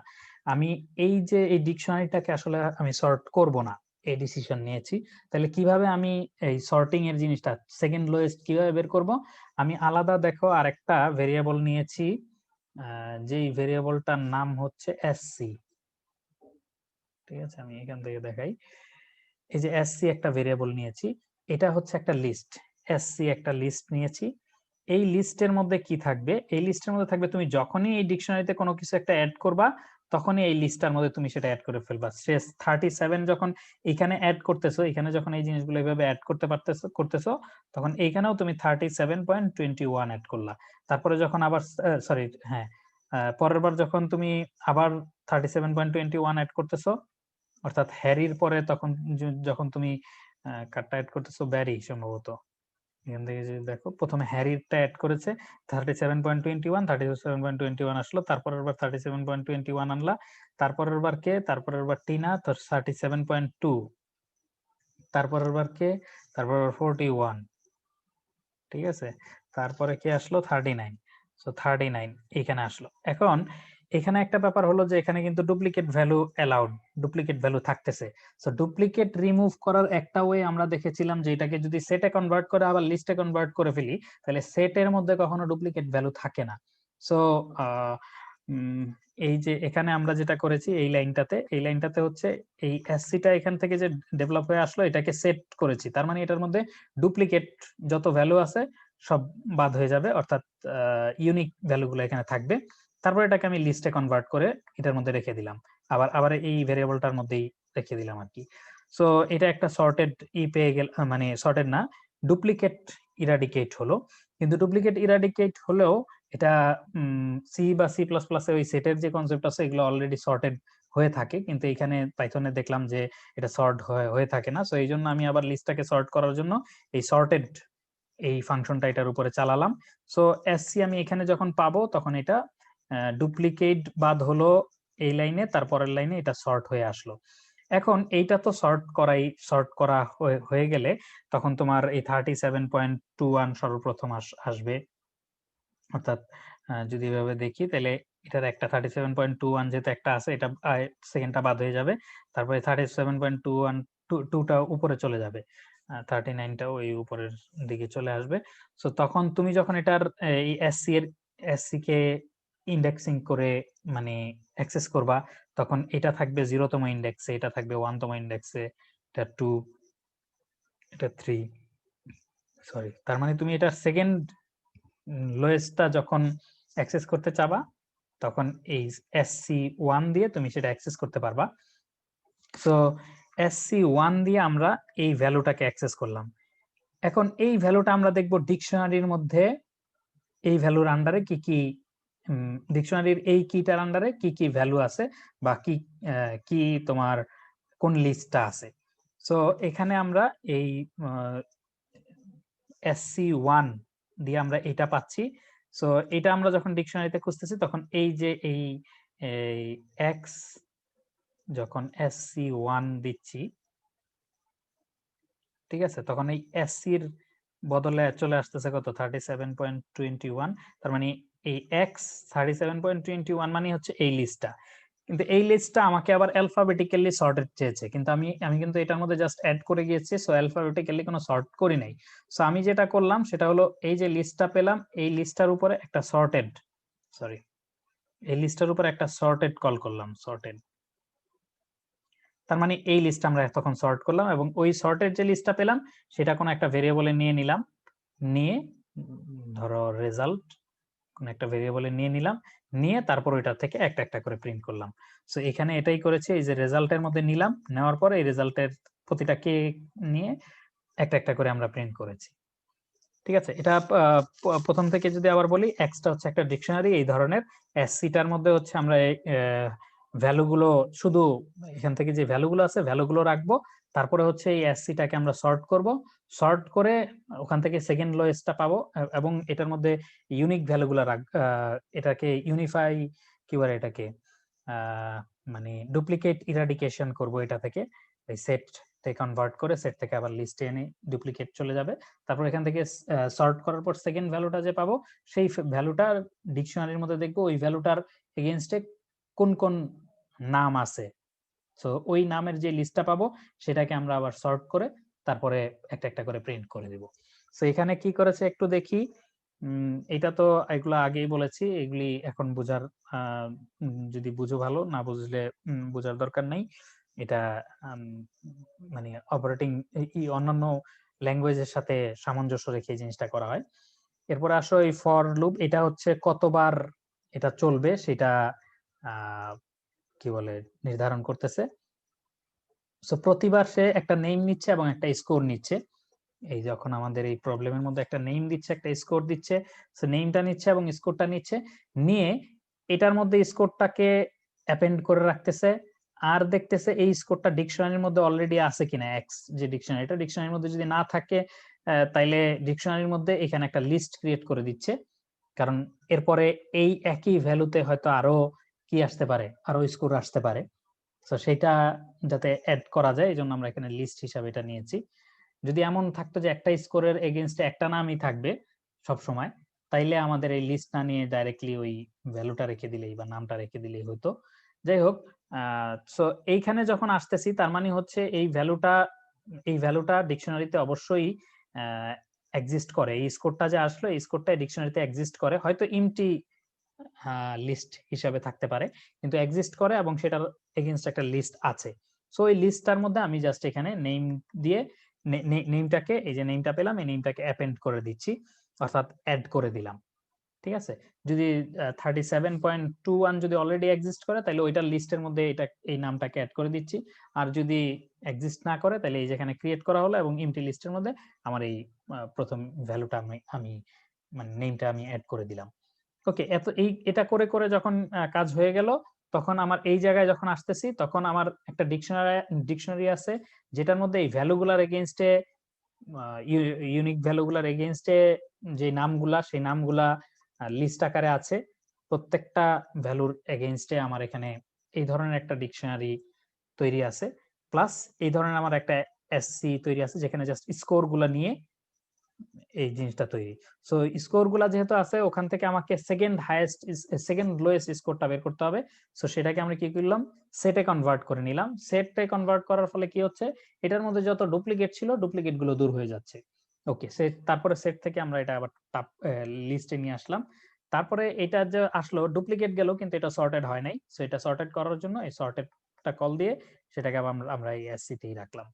[SPEAKER 1] আমি এই যে এই ডিকশনারিটাকে আসলে আমি সর্ট করব না, এই ডিসিশন নিয়েছি। তাহলে কিভাবে আমি এই সর্টিং এর জিনিসটা সেকেন্ড লোয়েস্ট কিভাবে বের করব? আমি আলাদা দেখো আরেকটা ভেরিয়েবল নিয়েছি, যেই ভেরিয়েবলটার নাম হচ্ছে এসসি। ঠিক আছে, আমি এখান থেকে দেখাই। এই যে এসসি একটা ভেরিয়েবল নিয়েছি, এটা হচ্ছে একটা লিস্ট। এসসি একটা লিস্ট নিয়েছি। এই লিস্টের মধ্যে কি থাকবে? এই লিস্টের মধ্যে থাকবে তুমি যখনই এই ডিকশনারিতে কোনো কিছু একটা অ্যাড করবা তখনই এই লিস্টটার মধ্যে তুমি সেটা অ্যাড করে ফেলবা। শেষ 37 যখন এখানে অ্যাড করতেছো, এখানে যখন এই জিনিসগুলো এইভাবে অ্যাড করতেছো তখন এইখানেও তুমি 37.21 অ্যাড করলা। তারপরে যখন আবার সরি, হ্যাঁ, পরের বার যখন তুমি আবার 37.21 অ্যাড করতেছো, অর্থাৎ হ্যারির পরে তখন যখন তুমি কার্ডটা অ্যাড করতেছো ব্যারি সম্ভবত, এখান থেকে যদি দেখো প্রথমে হ্যারিটা অ্যাড করেছে 37.21, 37.21 আসলো, তারপরের বার 37.21 আনলা, তারপরের বার কে, তারপরের বার টিনা, তো 37.2, তারপরের বার কে, তারপর 41, ঠিক আছে, তারপরে কে আসলো 39। সো 39 এখানে আসলো। এখন এখানে একটা ব্যাপার হলো যে এখানে কিন্তু duplicate value allowed, duplicate value থাকতেছে। সো ডুপ্লিকেট রিমুভ করার একটা ওয়ে আমরা দেখেছিলাম যে এটাকে যদি সেটে কনভার্ট করে আবার লিস্টে কনভার্ট করে ফেলি তাহলে সেটের মধ্যে কখনো ডুপ্লিকেট ভ্যালু থাকে না। সো এই যে এখানে আমরা যেটা করেছি এই লাইনটাতে হচ্ছে এই এসসিটা এখান থেকে যে ডেভেলপ হয়ে আসলো এটাকে সেট করেছি, তার মানে এটার মধ্যে ডুপ্লিকেট যত ভ্যালু আছে সব বাদ হয়ে যাবে, অর্থাৎ ইউনিক ভ্যালুগুলো এখানে থাকবে। তারপর এটাকে আমি লিস্টে কনভার্ট করে এটার মধ্যে রেখে দিলাম, আবার আবার এই ভেরিয়েবলটার মধ্যেই রেখে দিলাম আর কি। সো এটা একটা সর্টেড পেয়ে গেল, মানে সর্টেড না, ডুপ্লিকেট ইরাডিকেট হলো। কিন্তু ডুপ্লিকেট ইরাডিকেট হলেও এটা সি বা সি প্লাস প্লাসে ওই সেটের যে কনসেপ্ট আছে এগুলো অলরেডি সর্টেড হয়ে থাকে, কিন্তু এখানে পাইথনে দেখলাম যে এটা সর্ট হয়ে থাকে না। সো এই জন্য আমি আবার লিস্টটাকে সর্ট করার জন্য এই সর্টেড এই ফাংশনটা এটার উপরে চালালাম। সো এসসি আমি এখানে যখন পাবো তখন এটা ডুপ্লিকেট বাদ হলো এই লাইনে, তারপরের লাইনে এটা সর্ট হয়ে আসলো। এখন এইটা তো সর্ট করা হয়ে গেলে তখন তোমার এই 37.21 সর্বপ্রথম আসবে। অর্থাৎ যদি এভাবে দেখি তাহলে এটার একটা 37.21 যেহেতু একটা আছে এটা সেকেন্ডটা বাদ হয়ে যাবে, তারপরে 37.21 টুটা উপরে চলে যাবে। 39টা ওই উপরের দিকে চলে আসবে। সো তখন তুমি যখন এটার এই এসসি কে ইন্ডেক্সিং করে মানে অ্যাক্সেস করবা, তখন এটা থাকবে 0তম ইন্ডেক্সে, এটা থাকবে 1তম ইন্ডেক্সে, এটা 2, এটা 3, সরি, তার মানে তুমি এটা সেকেন্ড লোয়েস্টটা যখন অ্যাক্সেস করতে চাবা তখন এই SC1 দিয়ে তুমি সেটা অ্যাক্সেস করতে পারবা। সো SC1 দিয়ে আমরা এই ভ্যালুটাকে অ্যাক্সেস করলাম। এখন এই ভ্যালুটা আমরা দেখব ডিকশনারির মধ্যে এই ভ্যালুর আন্ডারে কি কি ডিকশনারির এই কিটার আন্ডারে কি কি ভ্যালু আছে বা কি কি তোমার কোন লিস্টটা আছে। সো এখানে আমরা এই SC1 দিয়ে আমরা এটা পাচ্ছি। সো এটা আমরা যখন ডিকশনারিতে খুঁজতেছি তখন এই যে এই x যখন SC1 দিচ্ছি, ঠিক আছে, তখন এই SC এর বদলে চলে আসতেছে কত 37.21, তার মানে এই x 37.21 মানে হচ্ছে এই লিস্টটা। কিন্তু এই লিস্টটা আমাকে আবার অ্যালফাবেটিক্যালি সর্টেড চেয়েছে, কিন্তু আমি কিন্তু এটার মধ্যে জাস্ট অ্যাড করে গিয়েছি, সো অ্যালফাবেটিক্যালি কোনো সর্ট করি নাই। সো আমি যেটা করলাম সেটা হলো এই যে লিস্টটা পেলাম এই লিস্টটার উপরে একটা সর্টেড, সরি, এই লিস্টটার উপরে একটা সর্টেড কল করলাম, সর্টেড। তার মানে এই লিস্ট আমরা তখন সর্ট করলাম এবং ওই সর্টেড যে লিস্টটা পেলাম সেটা কোনো একটা ভেরিয়েবলে নিয়ে নিলাম, নিয়ে ধরো রেজাল্ট কোন একটা ভেরিয়েবলে নিয়ে নিলাম, নিয়ে তারপর ওইটা থেকে একটা একটা করে প্রিন্ট করলাম। সো এখানে এটাই করেছে, এই যে রেজাল্টের মধ্যে নিলাম, নেওয়ার পরে এই রেজাল্টের প্রতিটা কে নিয়ে একটা একটা করে আমরা প্রিন্ট করেছি। ঠিক আছে, এটা প্রথম থেকে যদি আবার বলি, এক্সটা হচ্ছে একটা ডিকশনারি এই ধরনের, এসসিটার মধ্যে হচ্ছে আমরা ভ্যালুগুলো শুধু এখান থেকে যে ভ্যালুগুলো আছে ভ্যালুগুলো রাখবো, তারপরে হচ্ছে এই এসসিটাকে আমরা সর্ট করব, সর্ট করে ওখান থেকে সেকেন্ড লোয়েস্টটা পাবো এবং এটার মধ্যে ইউনিক ভ্যালুগুলো এটাকে ইউনিফাই কি বলে এটাকে মানে ডুপ্লিকেট ইরাডিকেশন করব, এটা থেকে এই সেট থেকে কনভার্ট করে সেট থেকে আবার লিস্টে এনে ডুপ্লিকেট চলে যাবে। তারপর এখান থেকে সর্ট করার পর সেকেন্ড ভ্যালুটা যে পাবো সেই ভ্যালুটার ডিকশনারির মধ্যে দেখবো ওই ভ্যালুটার এগেইনস্টে কোন কোন নাম আছে। সো ওই নামের যে লিস্টটা পাবো সেটাকে আমরা আবার সর্ট করে তারপরে একটা একটা করে প্রিন্ট করে দিব। সো এখানে কি করেছে একটু দেখি। এটা তো এগুলো আগেই বলেছি, এগুলি এখন বোঝার যদি বুঝো ভালো, না বুঝলে বোঝার দরকার নাই। এটা মানে অপারেটিং অন্যান্য ল্যাঙ্গুয়েজের সাথে সামঞ্জস্য রেখে এই জিনিসটা করা হয়। এরপরে আসো এই ফর লুপ, এটা হচ্ছে কতবার এটা চলবে সেটা কি বলে নির্ধারণ করতেছে। সো প্রতিবার সে একটা নেম নিচ্ছে এবং একটা স্কোর নিচ্ছে। এই যখন আমাদের এই প্রবলেমের মধ্যে একটা নেম দিচ্ছে একটা স্কোর দিচ্ছে, সো নেমটা নিচ্ছে এবং স্কোরটা নিচ্ছে, নিয়ে এটার মধ্যে স্কোরটাকে অ্যাপেন্ড করে রাখতেছে আর দেখতেছে এই স্কোরটা ডিকশনারির মধ্যে অলরেডি আছে কিনা। এক্স যে ডিকশনারি, এটা ডিকশনারির মধ্যে যদি না থাকে তাইলে ডিকশনারির মধ্যে এখানে একটা লিস্ট ক্রিয়েট করে দিচ্ছে, কারণ এরপরে এই একই ভ্যালুতে হয়তো আরো কি আসতে পারে, আরো স্কোর আসতে পারে। তো সেটা যাতে অ্যাড করা যায় এই জন্য আমরা এখানে লিস্ট হিসাবে এটা নিয়েছি। যদি এমন থাকতো যে একটা স্কোরের এগেইনস্টে একটা নামই থাকবে সব সময়, তাইলে আমাদের এই লিস্ট না নিয়ে ডাইরেক্টলি ওই ভ্যালুটা রেখে দিলেই বা নামটা রেখে দিলেই হতো। যাই হোক, সো এইখানে যখন আসতেছি তার মানে হচ্ছে এই ভ্যালুটা ডিকশনারিতে অবশ্যই এক্সিস্ট করে। এই স্কোরটা যে আসলো এই স্কোরটা ডিকশনারিতে এক্সিস্ট করে, হয়তো ইমটি লিস্ট হিসাবে থাকতে পারে কিন্তু এক্সিস্ট করে এবং সেটার এগেইনস্ট একটা লিস্ট আছে। সো এই লিস্টটার মধ্যে আমি জাস্ট এখানে নেম দিয়ে নেমটাকে, এই যে নেমটা পেলাম এই নেমটাকে অ্যাপেন্ড করে দিচ্ছি, অর্থাৎ অ্যাড করে দিলাম। ঠিক আছে, যদি 37.21 যদি অলরেডি এক্সিস্ট করে তাহলে ওইটার লিস্টের মধ্যে এটা এই নামটাকে অ্যাড করে দিচ্ছি, আর যদি এক্সিস্ট না করে তাহলে এই যেখানে ক্রিয়েট করা হলো এবং এমটি লিস্টের মধ্যে আমার এই প্রথম ভ্যালুটা আমি মানে নেমটা আমি অ্যাড করে দিলাম। ওকে, এটা করে করে যখন কাজ হয়ে গেল তখন আমার এই জায়গায় যখন আসতেছি তখন আমার একটা ডিকশনারি আছে যেটার মধ্যে এই ভ্যালুগুলার এগেইনস্টে ইউনিক ভ্যালুগুলার এগেইনস্টে যে নামগুলা সেই নামগুলা লিস্ট আকারে আছে। প্রত্যেকটা ভ্যালুর এগেইনস্টে আমার এখানে এই ধরনের একটা ডিকশনারি তৈরি আছে, প্লাস এই ধরনের আমার একটা এসসি তৈরি আছে যেখানে জাস্ট স্কোর গুলা নিয়ে এই জিনিসটা তৈরি। সো স্কোর গুলা যেহেতু আছে ওখান থেকে আমাকে সেকেন্ড হাইয়েস্ট সেকেন্ড লোয়েস্ট স্কোরটা বের করতে হবে। সো সেটাকে আমরা কি করলাম, সেটে কনভার্ট করে নিলাম। সেটে কনভার্ট করার ফলে কি হচ্ছে, এটার মধ্যে যত ডুপ্লিকেট ছিল ডুপ্লিকেট গুলো দূর হয়ে যাচ্ছে। ওকে, সেট তারপরে সেট থেকে আমরা এটা আবার লিস্টে নিয়ে আসলাম। তারপরে এটা যে আসলো ডুপ্লিকেট গেল, কিন্তু এটা সর্টেড হয় নাই। সো এটা সর্টেড করার জন্য এই সর্টেডটা কল দিয়ে সেটাকে আবার আমরা এই এসসি তেই রাখলাম।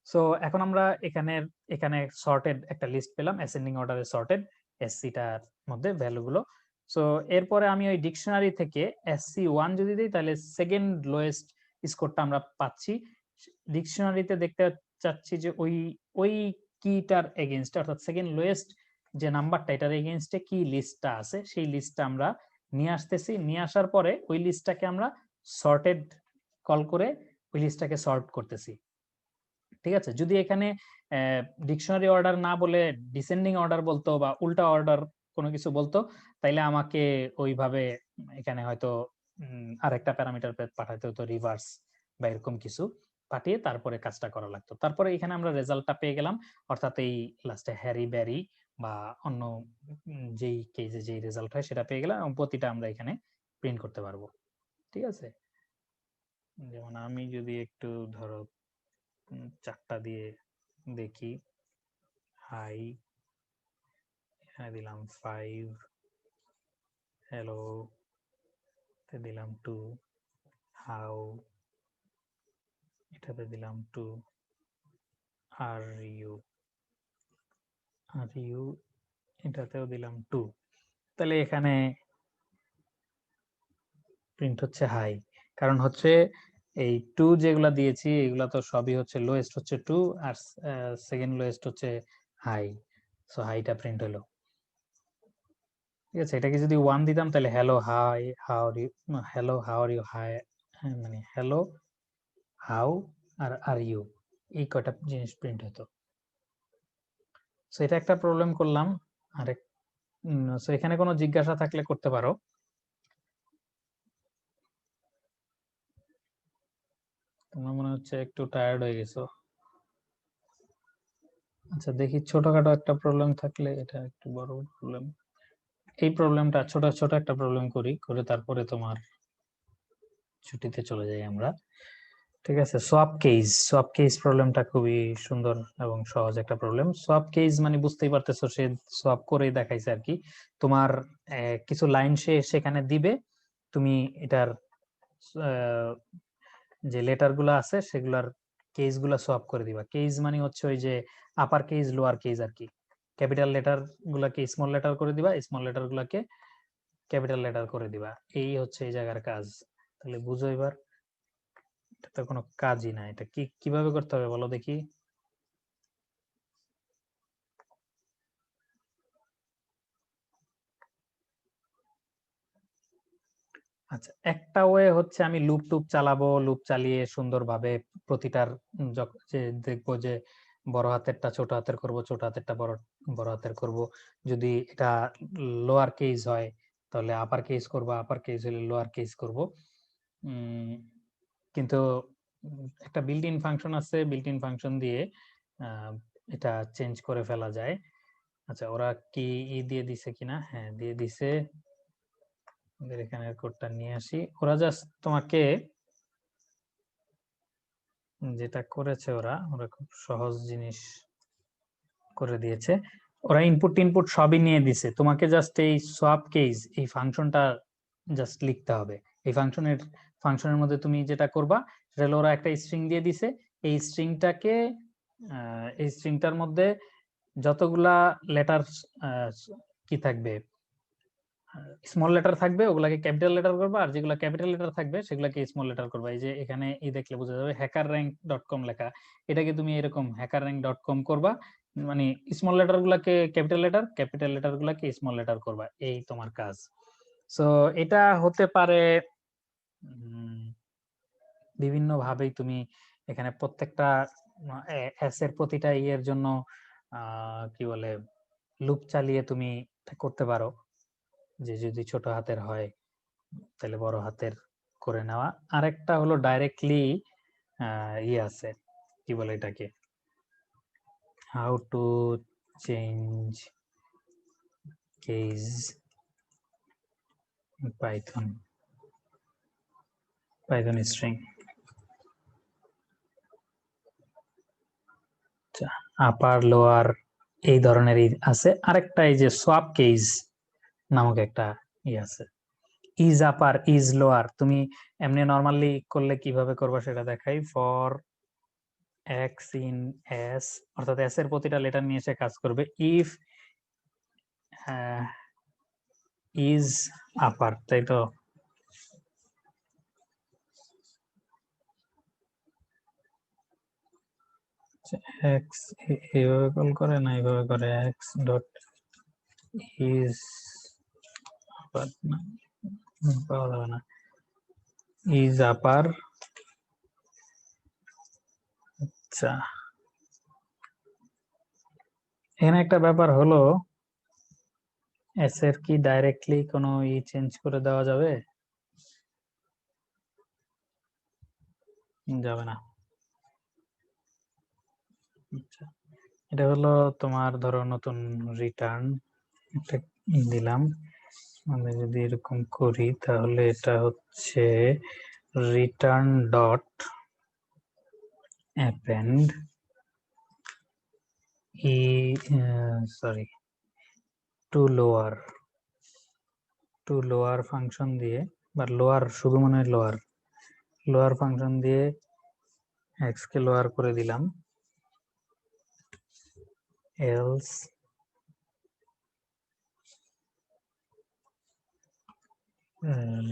[SPEAKER 1] সো এখন আমরা এখানে সর্টেড একটা লিস্ট পেলাম, অ্যাসেন্ডিং অর্ডারে সর্টেড এসসিটার মধ্যে ভ্যালুগুলো। সো এরপরে আমি ওই ডিকশনারি থেকে SC1 যদি দিই তাহলে সেকেন্ড লোয়েস্ট স্কোরটা আমরা পাচ্ছি। ডিকশনারিতে দেখতে চাচ্ছি যে ওই কিটার এগেইনস্টে, অর্থাৎ সেকেন্ড লোয়েস্ট যে নাম্বারটা এটার এগেইনস্টে কি লিস্টটা আছে সেই লিস্টটা আমরা নিয়ে আসতেছি। নিয়ে আসার পরে ওই লিস্টটাকে আমরা সর্টেড কল করে ওই লিস্টটাকে সর্ট করতেছি। ঠিক আছে, যদি এখানে ডিকশনারি অর্ডার না বলে ডিসেন্ডিং অর্ডার বলতো বা উল্টা অর্ডার কোনো কিছু বলতো, তাইলে আমাকে ওইভাবে এখানে হয়তো আরেকটা প্যারামিটার পাঠাতে হতো, রিভার্স বা এরকম কিছু পাঠিয়ে তারপরে কাজটা করা লাগতো। তারপরে এখানে আমরা রেজাল্টটা পেয়ে গেলাম, অর্থাৎ এই লাস্টে হ্যারি ব্যারি বা অন্য যেই কেজে যেই রেজাল্ট হয় সেটা পেয়ে গেলাম, এবং প্রতিটা আমরা এখানে প্রিন্ট করতে পারবো। ঠিক আছে, যেমন আমি যদি একটু ধরো 4টা দিয়ে দেখি, হাই, এখানে দিলাম 5, হ্যালো দিলাম 2, হাউ এটাতে দিলাম 2, আর ইউ এটাতেও দিলাম 2। তাহলে এখানে প্রিন্ট হচ্ছে হাই, কারণ হচ্ছে এই 2 যেগুলা দিয়েছি এগুলা তো সবই হচ্ছে লোয়েস্ট হচ্ছে 2 আর সেকেন্ড লোয়েস্ট হচ্ছে হাই। সো হাইটা প্রিন্ট হলো। ঠিক আছে, এটাকে যদি 1 দিতাম তাহলে hello hi how are you, hello how are you, hi মানে হ্যালো হাউ আর ইউ, এই কয়টা জিনিস প্রিন্ট হতো। সো এটা একটা প্রবলেম করলাম। আরেক সো এখানে কোনো জিজ্ঞাসা থাকলে করতে পারো। তোমার মনে হচ্ছে একটু টায়ার্ড হয়ে গেছো। আচ্ছা দেখি, ছোটখাটো একটা প্রবলেম থাকলে, এটা একটু বড় প্রবলেম। এই প্রবলেমটা ছোট ছোট একটা প্রবলেম করে তারপরে তোমার ছুটিতে চলে যাই আমরা। ঠিক আছে, সোয়াপ কেস প্রবলেমটা খুবই সুন্দর এবং সহজ একটা প্রবলেম। সোয়াপ কেস মানে বুঝতেই পারতেছো, সে সোয়াপ করেই দেখাইছে আর কি। তোমার কিছু লাইন সে সেখানে দিবে, তুমি এটার যে লেটার গুলা আছে সেগুলার কেস গুলা সোয়াপ করে দিবা। কেস মানে হচ্ছে ওই যে আপার কেস লোয়ার কেস আর কি। ক্যাপিটাল লেটার গুলাকে স্মল লেটার করে দিবা, স্মল লেটার গুলাকে ক্যাপিটাল লেটার করে দিবা। এই হচ্ছে এই জায়গার কাজ। তাহলে বুঝো এবার, এটা তো কোনো কাজই না। এটা কিভাবে করতে হবে বলো দেখি। আচ্ছা, একটা ওয়ে হচ্ছে আমি লুপ টুপ চালাবো, লুপ চালিয়ে সুন্দরভাবে প্রতিটার যে দেখবো যে বড় হাতেরটা ছোট হাতের করব, ছোট হাতেরটা বড় বড় হাতের করব। যদি এটা লোয়ার কেস হয় তাহলে আপার কেস করব, আপার কেস হলে লোয়ার কেস করব। কিন্তু একটা বিল্ট ইন ফাংশন আছে, বিল্ট ইন ফাংশন দিয়ে এটা চেঞ্জ করে ফেলা যায়। আচ্ছা, ওরা কি দিয়ে দিছে কিনা? হ্যাঁ দিয়ে দিছে। এখানে কোডটা নিয়ে আসি। ওরা জাস্ট তোমাকে যেটা করেছে, ওরা খুব সহজ জিনিস করে দিয়েছে। ওরা ইনপুট সবই নিয়ে দিছে, তোমাকে জাস্ট এই সোয়াপ কেস এই ফাংশনটা জাস্ট লিখতে হবে। এই ফাংশনের মধ্যে তুমি যেটা করবা সেটা হলো, ওরা একটা স্ট্রিং দিয়ে দিছে। এই স্ট্রিংটাকে এই স্ট্রিংটার মধ্যে যতগুলা লেটার কি থাকবে, স্মল লেটার থাকবে ওগুলাকে ক্যাপিটাল লেটার করবা, আর যেগুলো ক্যাপিটাল লেটার থাকবে সেগুলোকে স্মল লেটার করবা। এই যে এখানে দেখলে বোঝা যাবে hackerrank.com লেখা, এটাকে তুমি এরকম hackerrank.com করবা, মানে স্মল লেটার গুলাকে ক্যাপিটাল লেটার গুলাকে স্মল লেটার করবা। এই তোমার কাজ। সো এটা হতে পারে বিভিন্ন ভাবেই তুমি এখানে প্রত্যেকটা এস এর প্রতিটা ইয়ের জন্য কি বলে লুপ চালিয়ে তুমি করতে পারো, যে যদি ছোট হাতের হয় তাহলে বড় হাতের করে নেওয়া। আরেকটা হলো ডাইরেক্টলি ইয়ে আছে, কি বলে এটাকে, how to change case python string upper lower এই ধরনের আছে। আরেকটা এই যে সোয়াপ কেস নামক একটা আছে, ইজ আপার ইজ লোয়ার। তুমি এমনি নরমালি করলে কিভাবে করবা সেটা দেখাই। ফর এক্স ইন এস, অর্থাৎ এস এর প্রতিটা লেটার নিয়ে এসে কাজ করবে। ইফ ইজ আপার, তাই তো? এক্স এইভাবে কল করে না, এইভাবে করে এক্স ডট ইজ আপার, না পাওয়া যাবে না। ইজ আপার, আচ্ছা এখানে একটা ব্যাপার হলো, এস এর কি ডাইরেক্টলি কোনো চেঞ্জ করে দেওয়া যাবে? যাবে না। আচ্ছা, এটা হলো তোমার ধরো নতুন রিটার্ন একটা দিলাম। আমি যদি এরকম করি তাহলে এটা হচ্ছে return dot append to lower function দিয়ে, বা লোয়ার শুধু মনে হয় লোয়ার ফাংশন দিয়ে এক্স কে লোয়ার করে দিলাম। Else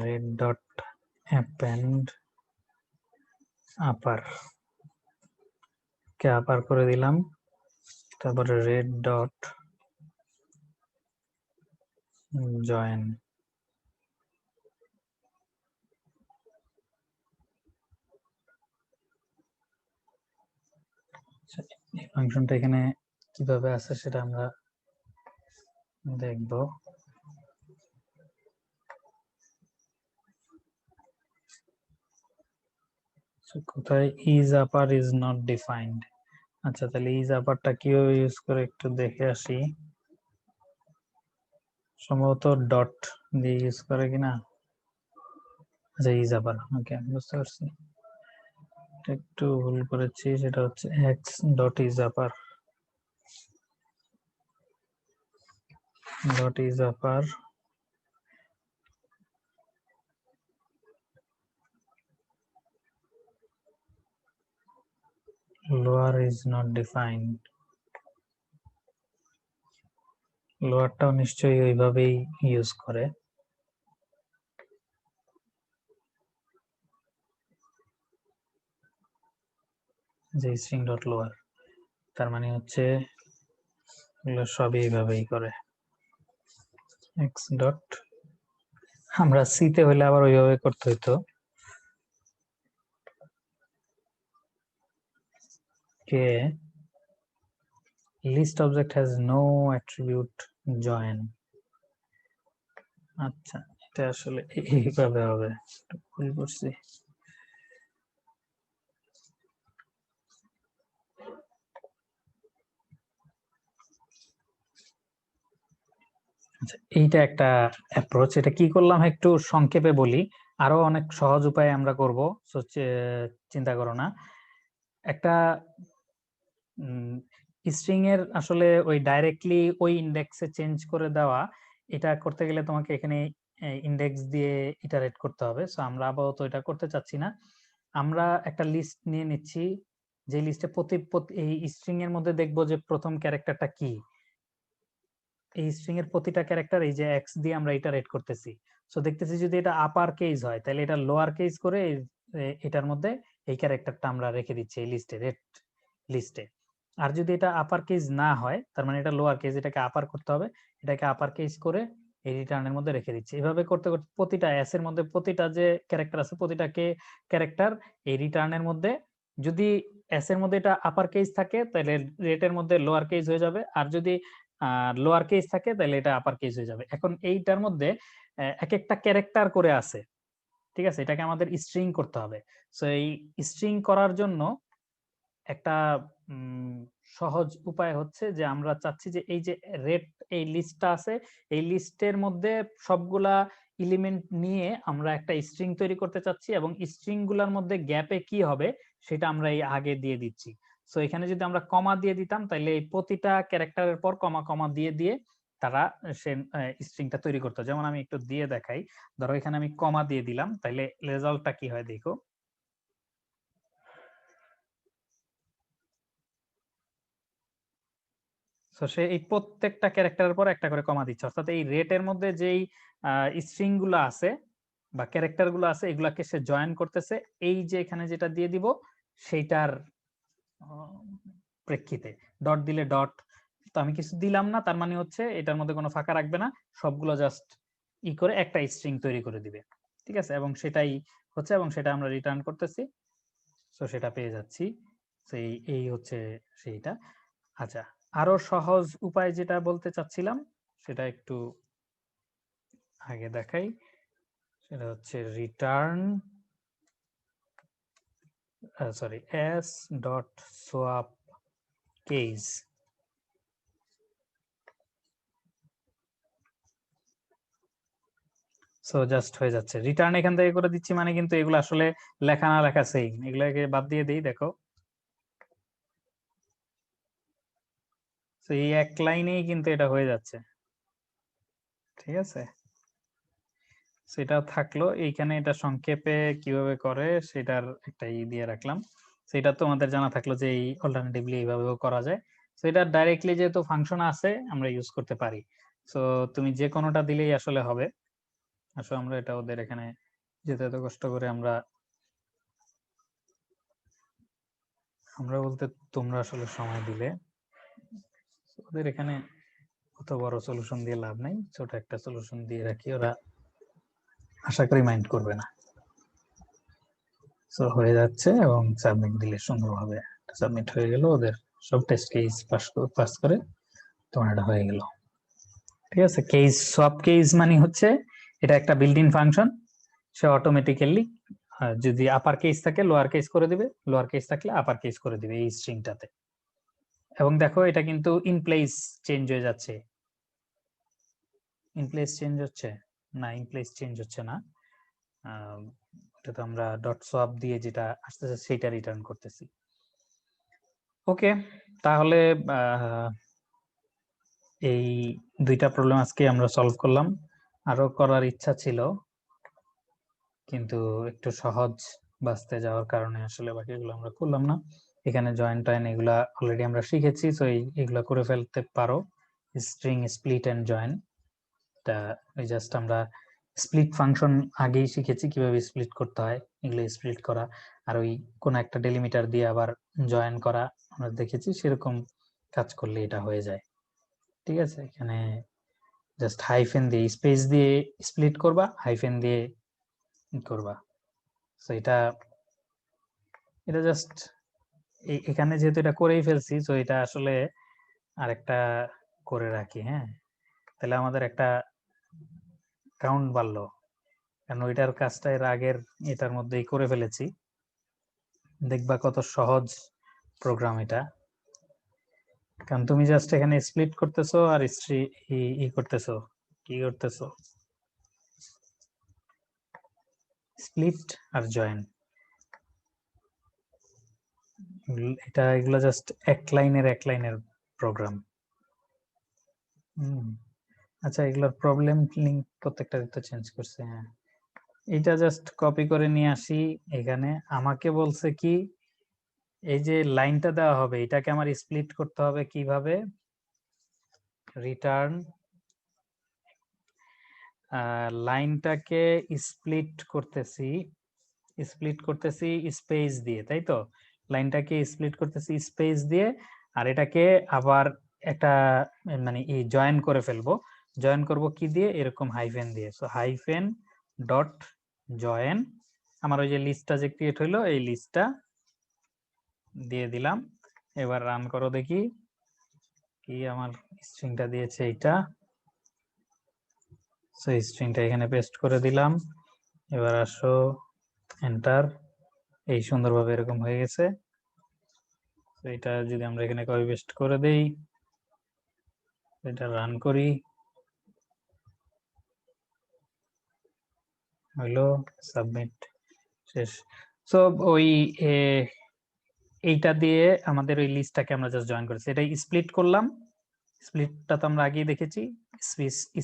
[SPEAKER 1] red dot append upper কে আপার করে দিলাম, তারপরে red dot join। এই ফাংশনটা এখানে কিভাবে আছে সেটা আমরা দেখব। কোথায় is upper is not defined. আচ্ছা, তাহলে ইজ আপারটা কিভাবে ইউজ করে একটু দেখে আসি। সম্ভবত ডট দিয়ে ইউজ করে কিনা। আচ্ছা, ইজ আপার, ওকে বুঝতে পারছি, একটু ভুল করেছি। সেটা হচ্ছে X dot is upper lower is not defined. লোয়ারটাও নিশ্চয়ই ওইভাবেই ইউজ করে। যে স্ট্রিং ডট লোয়ার, তার মানে হচ্ছে এগুলো সবই এইভাবেই করে। এক্স ডট, আমরা সিতে হলে আবার ওইভাবে করতে হইতো। কে list object has no attribute join. আচ্ছা, এটা আসলে এইভাবে হবে, ভুল করছি। এইটা একটা অ্যাপ্রোচ। এটা কি করলাম একটু সংক্ষেপে বলি, আরো অনেক সহজ উপায়ে আমরা করব, চিন্তা করো না। একটা স্ট্রিং এর আসলে ওই ডাইরেক্টলি ওই ইন্ডেক্সে চেঞ্জ করে দেওয়া, এটা করতে গেলে তোমাকে এখানে ইন্ডেক্স দিয়ে ইটারেট করতে হবে। সো আমরা আপাতত এটা করতে চাচ্ছি না। আমরা একটা লিস্ট নিয়ে নিচ্ছি, যে লিস্টে এই স্ট্রিং এর মধ্যে দেখবো যে প্রথম ক্যারেক্টারটা কি। এই স্ট্রিং এর প্রতিটা ক্যারেক্টার এই যে এক্স দিয়ে আমরা ইটারেট করতেছি। সো দেখতেছি যদি এটা আপার কেস হয় তাহলে এটা লোয়ার কেস করে এটার মধ্যে এই ক্যারেক্টারটা আমরা রেখে দিচ্ছি এই লিস্টে, রেড লিস্টে। আর যদি এটা আপার কেস না হয় তার মানে এটা লোয়ার কেস, এটাকে আপার করতে হবে, এটাকে আপার কেস করে এই রিটার্নের মধ্যে রেখে দিচ্ছি। এভাবে করতে করতে প্রতিটা এস এর মধ্যে প্রতিটা যে ক্যারেক্টার আছে প্রতিটা ক্যারেক্টার এই রিটার্নের মধ্যে, যদি এস এর মধ্যে এটা আপার কেস থাকে তাহলে রেটের মধ্যে লোয়ার কেস হয়ে যাবে, আর যদি লোয়ার কেস থাকে তাহলে এটা আপার কেস হয়ে যাবে। এখন এইটার মধ্যে এক একটা ক্যারেক্টার করে আছে, ঠিক আছে? এটাকে আমাদের স্ট্রিং করতে হবে। সো এই স্ট্রিং করার জন্য একটা সহজ উপায় হচ্ছে যে আমরা চাচ্ছি যে এই যে রেট এই লিস্টটা আছে, এই লিস্টের মধ্যে সবগুলা এলিমেন্ট নিয়ে আমরা একটা স্ট্রিং তৈরি করতে চাচ্ছি, এবং স্ট্রিং গুলার মধ্যে গ্যাপে কি হবে সেটা আমরা এই আগে দিয়ে দিচ্ছি। সো এখানে যদি আমরা কমা দিয়ে দিতাম তাহলে এই প্রতিটা ক্যারেক্টারের পর কমা কমা দিয়ে দিয়ে তারা সে স্ট্রিংটা তৈরি করতো। যেমন আমি একটু দিয়ে দেখাই, ধরো এখানে আমি কমা দিয়ে দিলাম, তাহলে রেজাল্টটা কি হয় দেখো। তো সে এই প্রত্যেকটা ক্যারেক্টারের পর একটা করে কমা দিচ্ছে, অর্থাৎ এই রেটের মধ্যে যেই স্ট্রিং গুলো আছে বা ক্যারেক্টার গুলো আছে এগুলাকে সে জয়েন করতেছে এই যে এখানে যেটা দিয়ে দিব সেইটার প্রেক্ষিতে। ডট দিলে ডট, তো আমি কিছু দিলাম না, তার মানে হচ্ছে এটার মধ্যে কোনো ফাঁকা রাখবে না, সবগুলো জাস্ট ই করে একটা স্ট্রিং তৈরি করে দিবে। ঠিক আছে, এবং সেটাই হচ্ছে, এবং সেটা আমরা রিটার্ন করতেছি, তো সেটা পেয়ে যাচ্ছি। সেই এই হচ্ছে সেইটা। আচ্ছা, আরো সহজ উপায় যেটা বলতে চাচ্ছিলাম সেটা একটু আগে দেখাই, সেটা হচ্ছে return sorry s dot swap case. So just হয়ে যাচ্ছে, রিটার্ন এখান থেকে করে দিচ্ছি, মানে কিন্তু এগুলো আসলে লেখা না লেখা সেম, এগুলোকে বাদ দিয়ে দিই। দেখো এই এক লাইনেই কিন্তু এটা হয়ে যাচ্ছে। ঠিক আছে, সেটা থাকলো এইখানে, এটা সংক্ষেপে কিভাবে করে সেটার একটা ই দিয়ে রাখলাম। সেটা তোমাদের জানা থাকলো যে এই অল্টারনেটিভলি এইভাবেও করা যায়। তো এটা ডাইরেক্টলি যেহেতু ফাংশন আছে আমরা ইউজ করতে পারি। তো তুমি যে কোনোটা দিলেই আসলে হবে। আসলে আমরা এটা ওদের এখানে যেতে এত কষ্ট করে আমরা আমরা বলতে তোমরা আসলে সময় দিলে, ওদের এখানে অত বড় সলিউশন দিয়ে লাভ নাই, ছোট একটা সলিউশন দিয়ে রাখি, ওরা আশা করি মাইন্ড করবে না। সো হয়ে যাচ্ছে, এবং সাবমিট দিলে সুন্দরভাবে সাবমিট হয়ে গেল, ওদের সব টেস্ট কেস পাস করে তোমার এটা হয়ে গেল। ঠিক আছে, কেস সোয়াপ কেস মানে হচ্ছে এটা একটা built in function, say automatically যদি আপার কেস থাকে লোয়ার কেস করে দিবে, লোয়ার কেস থাকলে আপার কেস করে দিবে এই স্ট্রিংটাতে। এবং দেখো এটা কিন্তু ইন প্লেস চেঞ্জ হয়ে যাচ্ছে, ইন প্লেস চেঞ্জ হচ্ছে না, ইন প্লেস চেঞ্জ হচ্ছে না, এটা তো আমরা ডট সোয়াপ দিয়ে যেটা আসতেছে সেটা রিটার্ন করতেছি। ওকে, তাহলে এই দুইটা প্রবলেম আজকে আমরা সলভ করলাম। আরো করার ইচ্ছা ছিল কিন্তু একটু সহজ বাঁচতে যাওয়ার কারণে আসলে বাকিগুলো আমরা করলাম না। এখানে জয়েন টয়েন এগুলা অলরেডি আমরা শিখেছি, তো এগুলা করে ফেলতে পারো। স্ট্রিং স্প্লিট এন্ড জয়েন, এটা জাস্ট আমরা স্প্লিট ফাংশন আগেই শিখেছি কিভাবে স্প্লিট করতে হয়, এগুলো স্প্লিট করা, আর ওই কোন একটা ডেলিমিটার দিয়ে আবার জয়েন করা আমরা দেখেছি, সেরকম কাজ করলে এটা হয়ে যায়। ঠিক আছে, এখানে জাস্ট হাইফেন দিয়ে স্পেস দিয়ে স্প্লিট করবা, হাইফেন দিয়ে করবা। তো এটা এটা জাস্ট এখানে যেহেতু এটা করেই ফেলছি, তো এটা আসলে আরেকটা করে রাখি। হ্যাঁ, তাহলে আমাদের একটা কাউন্ট বাড়লো, কারণ ওইটার কাজটা এর আগের এটার মধ্যেই করে ফেলেছি। দেখবা কত সহজ প্রোগ্রাম এটা, কারণ তুমি জাস্ট এখানে স্প্লিট করতেছো আর ই করতেছো, কি করতেছো, স্প্লিট আর জয়েন, এটা এগুলো জাস্ট এক লাইনের প্রোগ্রাম। আচ্ছা, এগুলোর প্রবলেম লিঙ্ক প্রত্যেকটা তো চেঞ্জ করছে। হ্যাঁ, এটা জাস্ট কপি করে নিয়ে আসি এখানে। আমাকে বলছে কি এই যে লাইনটা দেওয়া হবে এটাকে আমার স্প্লিট করতে হবে কিভাবে, রিটার্ন লাইনটাকে স্প্লিট করতেছি স্পেস দিয়ে, তাই তো, লাইনটাকে স্প্লিট করতেছি স্পেস দিয়ে, আর এটাকে আবার একটা মানে জয়েন করে ফেলবো। জয়েন করব কি দিয়ে, এরকম হাইফেন দিয়ে। সো হাইফেন ডট জয়েন, আমার ওই যে লিস্টটা যে ক্রিয়েট হইলো এই লিস্টটা দিয়ে দিলাম। এবার রান করো দেখি কি আমার স্ট্রিংটা দিয়েছে এইটা। সো স্ট্রিংটা এখানে পেস্ট করে দিলাম, এবার আসো এন্টার, এই সুন্দরভাবে এরকম হয়ে গেছে। তো এটা যদি আমরা এখানে কপি পেস্ট করে দেই, এটা রান করি, হইলো, সাবমিট, শেষ। সো ওই এইটা দিয়ে আমাদের ওই লিস্টটাকে আমরা জাস্ট জয়েন করেছি, এটাই স্প্লিট করলাম। স্প্লিটটা তো আমরা আগেই দেখেছি,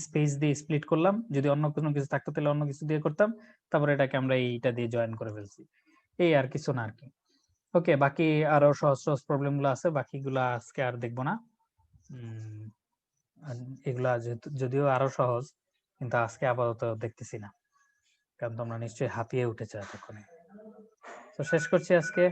[SPEAKER 1] স্পেস দিয়ে স্প্লিট করলাম, যদি অন্য কোনো কিছু থাকতো তাহলে অন্য কিছু দিয়ে করতাম, তারপরে এটাকে আমরা এইটা দিয়ে জয়েন করে ফেলছি, এই আর কিছু না আর কি। ওকে, বাকি আরো সহজ সহজ প্রবলেম গুলো আছে, বাকিগুলা আজকে আর দেখবো না। আর এগুলা যদিও আরো সহজ, কিন্তু আজকে আপাতত দেখতেছি না, কারণ তোমরা নিশ্চয়ই হাঁপিয়ে উঠেছে এতক্ষণে। তো শেষ করছি আজকে।